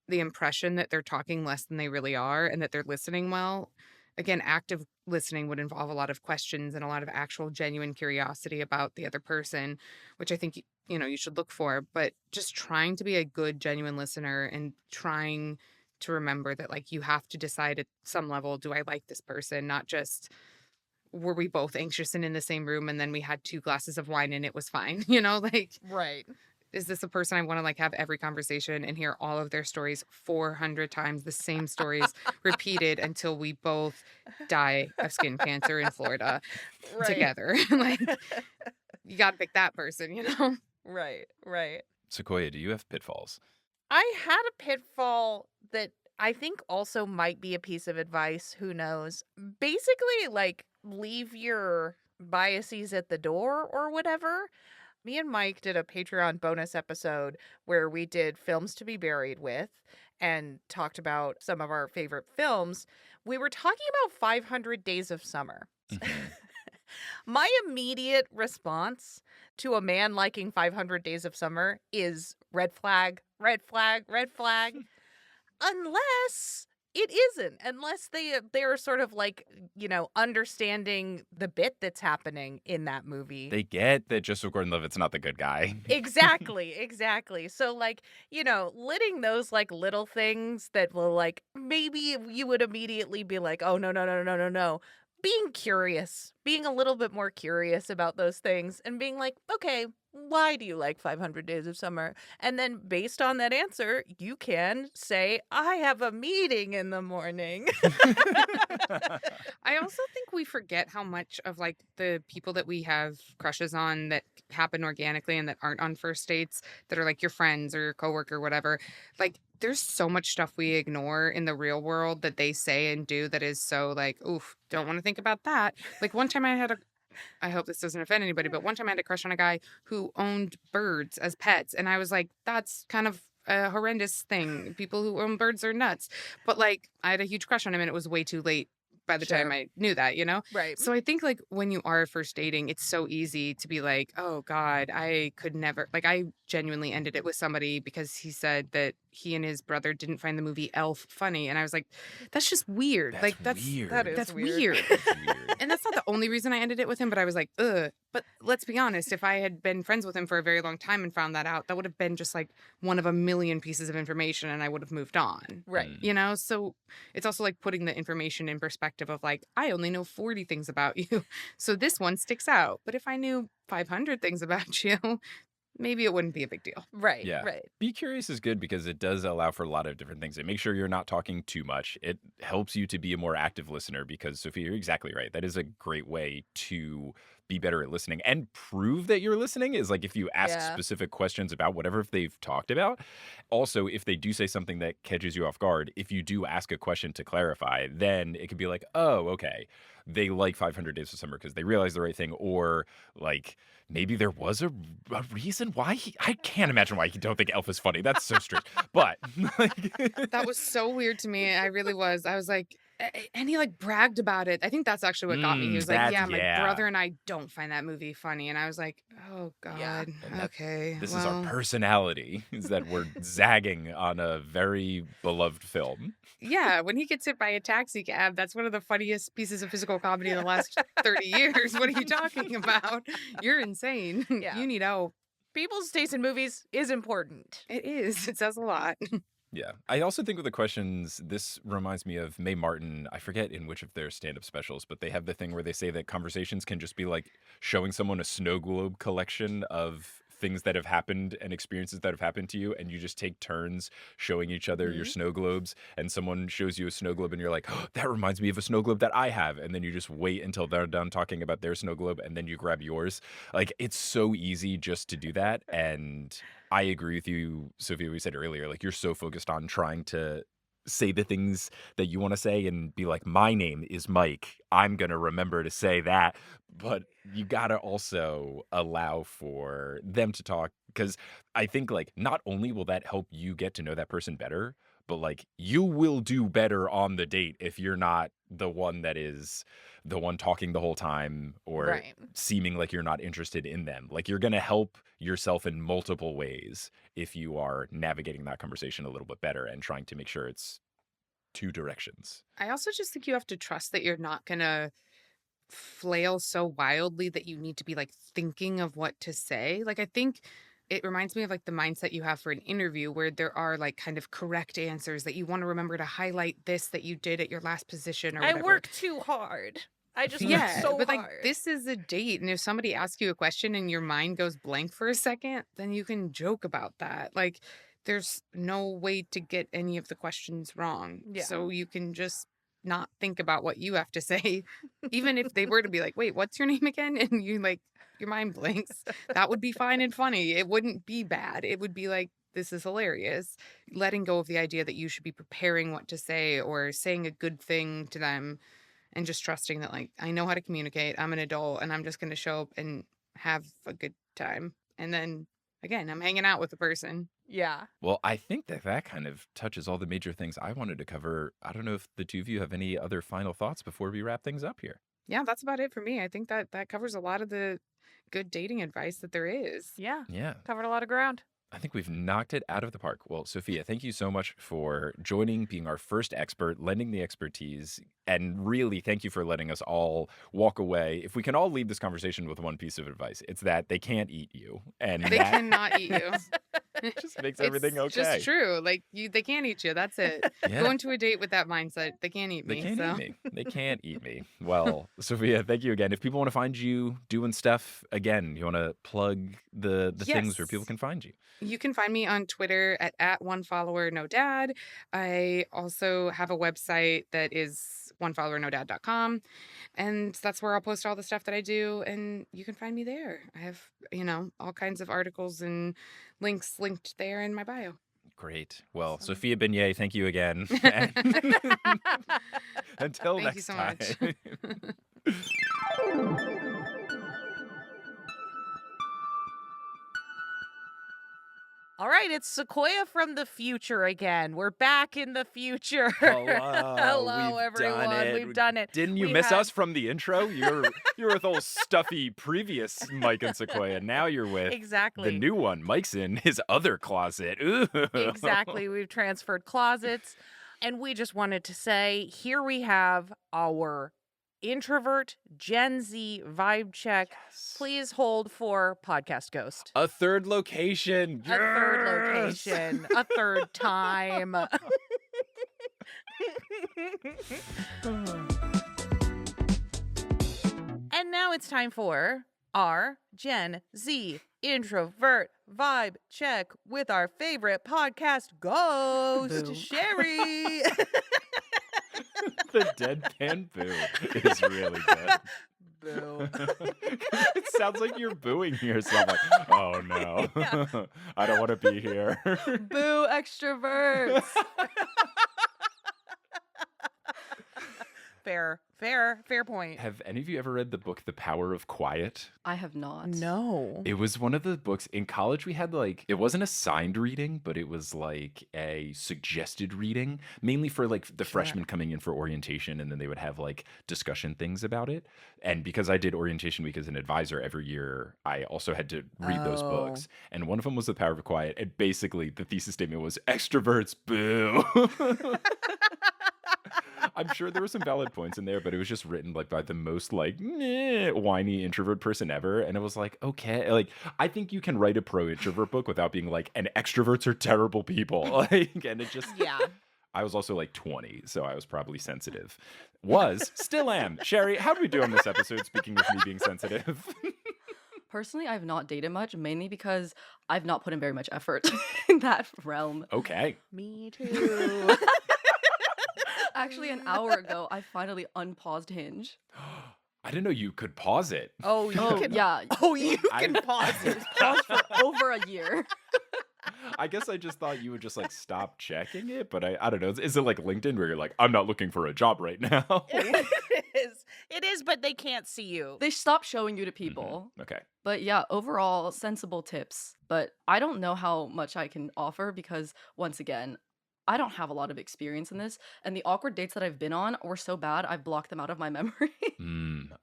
the impression that they're talking less than they really are and that they're listening well. Again, active listening would involve a lot of questions and a lot of actual genuine curiosity about the other person, which I think you should look for, but just trying to be a good genuine listener and trying to remember that like you have to decide at some level, do I like this person, not just were we both anxious and in the same room and then we had 2 glasses of wine and it was fine, like Right. is this a person I want to like have every conversation and hear all of their stories 400 times, the same stories repeated until we both die of skin cancer in Florida Right. together? Like, you got to pick that person. Right. Right. Sequoia, do you have pitfalls? I had a pitfall that I think also might be a piece of advice. Who knows? Basically, like, leave your biases at the door or whatever. Me and Mike did a Patreon bonus episode where we did films to be buried with and talked about some of our favorite films. We were talking about 500 Days of Summer. Mhm. My immediate response to a man liking 500 Days of Summer is red flag, red flag, red flag. Unless it isn't, unless they're sort of like, understanding the bit that's happening in that movie. They get that Joseph Gordon-Levitt's not the good guy. Exactly. So like, letting those like little things that will like maybe you would immediately be like, oh no. Being curious, being a little bit more curious about those things and being like, okay, why do you like 500 Days of Summer? And then based on that answer, you can say, I have a meeting in the morning. I also think we forget how much of like the people that we have crushes on that happen organically and that aren't on first dates that are like your friends or your coworker, whatever. Like there's so much stuff we ignore in the real world that they say and do that is so like, oof, don't want to think about that. Like one time I hope this doesn't offend anybody, but one time I had a crush on a guy who owned birds as pets. And I was like, that's kind of a horrendous thing. People who own birds are nuts. But like, I had a huge crush on him and it was way too late by the time Sure. I knew that. Right. So I think like when you are first dating, it's so easy to be like, oh God, I could never, like I genuinely ended it with somebody because he said that he and his brother didn't find the movie Elf funny. And I was like, that's just weird. That's like that's weird. That is that's weird. weird. That's weird. And that's not the only reason I ended it with him, but I was like, ugh. But let's be honest, if I had been friends with him for a very long time and found that out, that would have been just like one of a million pieces of information and I would have moved on. Right. So it's also like putting the information in perspective of like, I only know 40 things about you. So this one sticks out. But if I knew 500 things about you, maybe it wouldn't be a big deal. Right, Yeah. right. Be curious is good because it does allow for a lot of different things. It makes sure you're not talking too much. It helps you to be a more active listener because, Sophia, you're exactly right. That is a great way to be better at listening and prove that you're listening is like if you ask Yeah. specific questions about whatever they've talked about. Also, if they do say something that catches you off guard, if you do ask a question to clarify, then it could be like, oh, okay, they like 500 Days of Summer because they realized the right thing, or like maybe there was a reason why I can't imagine why you don't think Elf is funny. That's so strange. But like, That was so weird to me. I really was. I was like, and he like bragged about it. I think that's actually what got me. He was like, that's yeah, my brother yeah. and I don't find that movie funny. And I was like, oh Yeah. God. And that Okay. this is our Well, personality, is that we're zagging on a very beloved film. yeah, when he gets hit by a taxi cab, that's one of the funniest pieces of physical comedy in the last 30 years. What are you talking about? You're insane. Yeah. You need help. People's taste in movies is important. It is. It says a lot. Yeah. I also think with the questions, this reminds me of Mae Martin. I forget in which of their stand-up specials, but they have the thing where they say that conversations can just be like showing someone a snow globe collection of things that have happened and experiences that have happened to you, and you just take turns showing each other your Mhm. snow globes, and someone shows you a snow globe and you're like, oh, that reminds me of a snow globe that I have, and then you just wait until they're done talking about their snow globe and then you grab yours. Like, it's so easy just to do that. And I agree with you, Sophia, we said earlier, like, you're so focused on trying to say the things that you want to say and be like, my name is Mike, I'm gonna remember to say that. But you gotta also allow for them to talk, because I think like not only will that help you get to know that person better, but like you will do better on the date if you're not the one that is the one talking the whole time or Right. seeming like you're not interested in them. Like, you're gonna help yourself in multiple ways if you are navigating that conversation a little bit better and trying to make sure it's two directions. I also just think you have to trust that you're not going to flail so wildly that you need to be like thinking of what to say. Like, I think it reminds me of like the mindset you have for an interview where there are like kind of correct answers that you want to remember to highlight this that you did at your last position or I whatever. work too hard. I just work Yeah, so but like hard. this is a date, and if somebody asks you a question and your mind goes blank for a second, then you can joke about that. Like, there's no way to get any of the questions wrong. Yeah. So you can just not think about what you have to say, even if they were to be like, wait, what's your name again? And you like, your mind blanks. That would be fine and funny. It wouldn't be bad. It would be like, this is hilarious. Letting go of the idea that you should be preparing what to say or saying a good thing to them, and just trusting that like I know how to communicate. I'm an adult and I'm just going to show up and have a good time. And then again, I'm hanging out with the person. Yeah. Well, I think that that kind of touches all the major things I wanted to cover. I don't know if the two of you have any other final thoughts before we wrap things up here. Yeah, that's about it for me. I think that that covers a lot of the good dating advice that there is. Yeah. Yeah. Covered a lot of ground. I think we've knocked it out of the park. Well, Sophia, thank you so much for joining, being our first expert, lending the expertise, and really thank you for letting us all walk away. If we can all leave this conversation with one piece of advice, it's that they can't eat you. And They that cannot eat you. just makes everything It's okay. just true. Like they can't eat you. That's it. Yeah. Go into a date with that mindset. They can't eat They me. can't so eat me. They can't eat me. Well, Sophia, thank you again. If people want to find you doing stuff, again, you want to plug the things where people Yes. can find you. You can find me on Twitter at one follower no dad. I also have a website that is onefollowernodad.com, and that's where I'll post all the stuff that I do, and you can find me there. I have, all kinds of articles and links linked there in my bio. Great. Well, So- Sophia Beniot, thank you again. Until Thank you next so time. much. All right, it's Sequoia from the future again. We're back in the future. Hello, Hello, we've everyone. done it. We've done it. Didn't you We miss had- us from the intro? You're with old stuffy previous Mike and Sequoia. Now you're with Exactly. the new one. Mike's in his other closet. Ooh. Exactly. We've transferred closets. And we just wanted to say here we have our introvert Gen Z vibe check. Yes. Please hold for Podcast Ghost. A third location. A third Yes. location. A third time. And now it's time for our Gen Z Introvert Vibe check with our favorite podcast ghost, Boo. Sherry. The deadpan boo is really good. Boo. It sounds like you're booing yourself. Like, oh no, Yeah. I don't want to be here. Boo extroverts. Fair point. Have any of you ever read the book The Power of Quiet? I have not. No. It was one of the books in college we had, like, it wasn't assigned reading, but it was like a suggested reading, mainly for like the Sure. freshmen coming in for orientation, and then they would have like discussion things about it. And because I did orientation week as an advisor every year, I also had to read those Oh. books. And one of them was The Power of Quiet. And basically the thesis statement was extroverts, boo. I'm sure there were some valid points in there, but it was just written like by the most like whiny introvert person ever. And it was like, okay, like I think you can write a pro introvert book without being like, and extroverts are terrible people. Like, and it just, Yeah. I was also like 20, so I was probably sensitive. Still am. Sherry, how do we do on this episode? Speaking of me being sensitive. Personally, I've not dated much, mainly because I've not put in very much effort in that realm. Okay. Me too. Actually, an hour ago, I finally unpaused Hinge. I didn't know you could pause it. Oh, you Oh, can. yeah. Oh, you I- can pause it. Paused for over a year. I guess I just thought you would just like stop checking it, but I don't know. Is it like LinkedIn where you're like, I'm not looking for a job right now? It is, but they can't see you. They stopped showing you to people. Okay. But yeah, overall, sensible tips. But I don't know how much I can offer because, once again, I don't have a lot of experience in this. And the awkward dates that I've been on were so bad, I've blocked them out of my memory.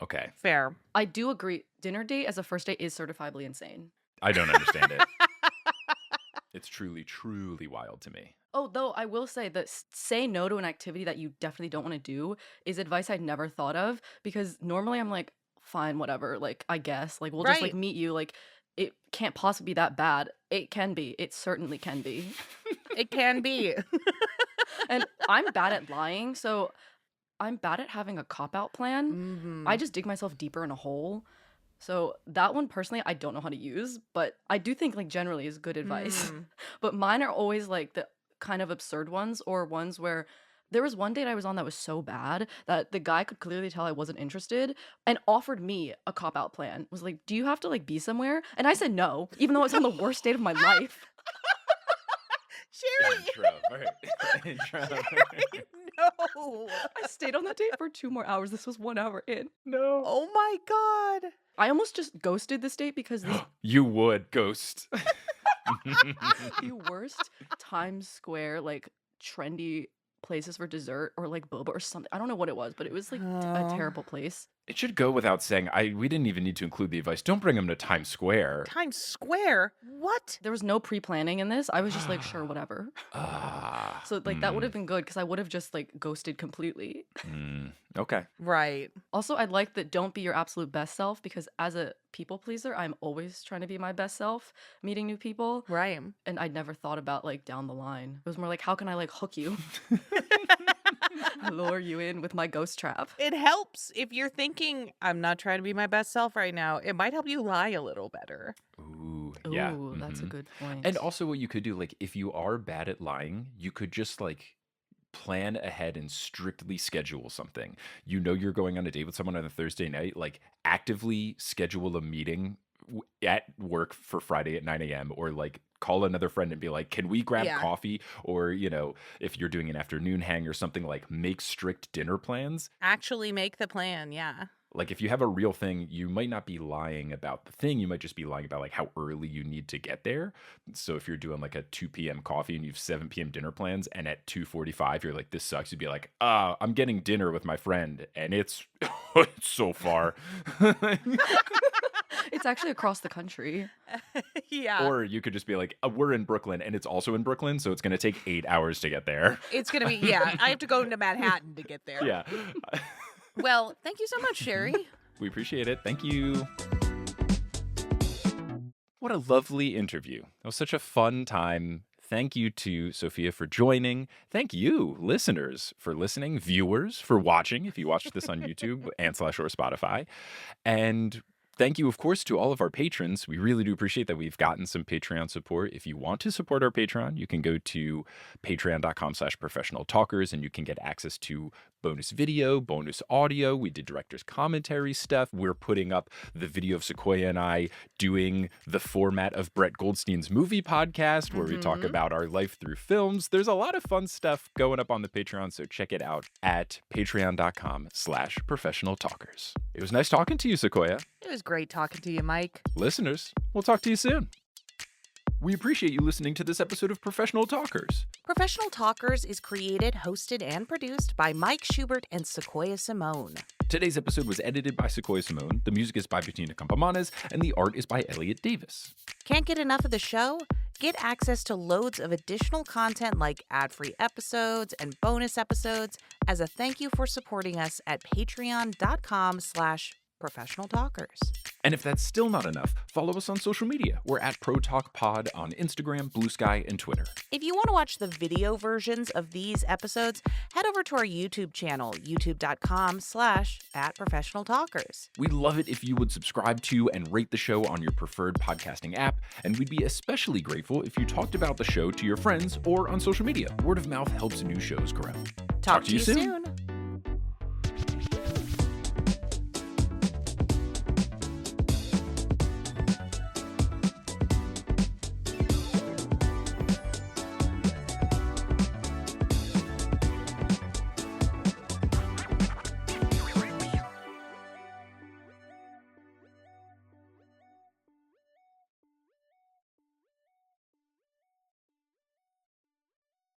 Okay. Fair. I do agree. Dinner date as a first date is certifiably insane. I don't understand it. It's truly, truly wild to me. Oh, though I will say that say no to an activity that you definitely don't want to do is advice I'd never thought of because normally I'm like, fine, whatever. Like, I guess, like, we'll just like Right. meet you. Like, it can't possibly be that bad. It can be. It certainly can be. It can be. And I'm bad at lying, so I'm bad at having a cop out plan. Mhm. I just dig myself deeper in a hole. So that one personally, I don't know how to use, but I do think like generally is good advice. Mm. But mine are always like the kind of absurd ones or ones where there was one date I was on that was so bad that the guy could clearly tell I wasn't interested and offered me a cop out plan. Was like, "Do you have to like be somewhere?" And I said no, even though it's on the worst date of my life. Sherry. Intro. No. I stayed on that date for 2 more hours. This was 1 hour in. No. Oh my God. I almost just ghosted this date because this You would, ghost. the worst Times Square like trendy places for dessert or like boba or something. I don't know what it was, but it was like a Oh. terrible place. It should go without saying. We didn't even need to include the advice. Don't bring him to Times Square. Times Square? What? There was no pre-planning in this. I was just like, sure, whatever. Ah. So like that would have been good because I would have just like ghosted completely. Okay. Right. Also, I'd like that don't be your absolute best self because as a people pleaser, I'm always trying to be my best self, meeting new people. Right. And I never thought about like down the line. It was more like, how can I like hook you? Lure you in with my ghost trap. It helps if you're thinking, I'm not trying to be my best self right now. It might help you lie a little better. Ooh. Ooh, Yeah. that's a mhm. good point. And also, what you could do, like, if you are bad at lying, you could just like plan ahead and strictly schedule something. You know, you're going on a date with someone on a Thursday night, like, actively schedule a meeting at work for Friday at 9 a.m. or like call another friend and be like, can we grab Yeah. coffee? Or, you know, if you're doing an afternoon hang or something, like make strict dinner plans. Actually make the plan. Yeah. Like if you have a real thing, you might not be lying about the thing. You might just be lying about like how early you need to get there. So if you're doing like a 2 p.m. coffee and you have 7 p.m. dinner plans and at 2:45 you're like, this sucks. You'd be like, I'm getting dinner with my friend and it's it's so far. It's actually across the country. Yeah. Or you could just be like, we're in Brooklyn and it's also in Brooklyn, so it's going to take 8 hours to get there. It's going to be, yeah. I have to go into Manhattan to get there. Yeah. Well, thank you so much, Sherry. We appreciate it. Thank you. What a lovely interview. That was such a fun time. Thank you to Sophia for joining. Thank you, listeners, for listening, viewers for watching, if you watched this on YouTube and/or Spotify. And Thank you, of course, to all of our patrons. We really do appreciate that we've gotten some Patreon support. If you want to support our Patreon, you can go to patreon.com/professionaltalkers and you can get access to bonus video, bonus audio. We did director's commentary stuff. We're putting up the video of Sequoia and I doing the format of Brett Goldstein's movie podcast where we talk about our life through films. There's a lot of fun stuff going up on the Patreon, so check it out at patreon.com/professionaltalkers. It was nice talking to you, Sequoia. It was great talking to you, Mike. Listeners, we'll talk to you soon. We appreciate you listening to this episode of Professional Talkers. Professional Talkers is created, hosted, and produced by Mike Schubert and Sequoia Simone. Today's episode was edited by Sequoia Simone, the music is by Bettina Campamanes, and the art is by Elliot Davis. Can't get enough of the show? Get access to loads of additional content like ad-free episodes and bonus episodes as a thank you for supporting us at patreon.com/professionaltalkers. And if that's still not enough, follow us on social media. We're at ProTalkPod on Instagram, Blue Sky, and Twitter. If you want to watch the video versions of these episodes, head over to our YouTube channel, youtube.com/@professionaltalkers. We'd love it if you would subscribe to and rate the show on your preferred podcasting app, and we'd be especially grateful if you talked about the show to your friends or on social media. Word of mouth helps new shows grow. Talk to you soon.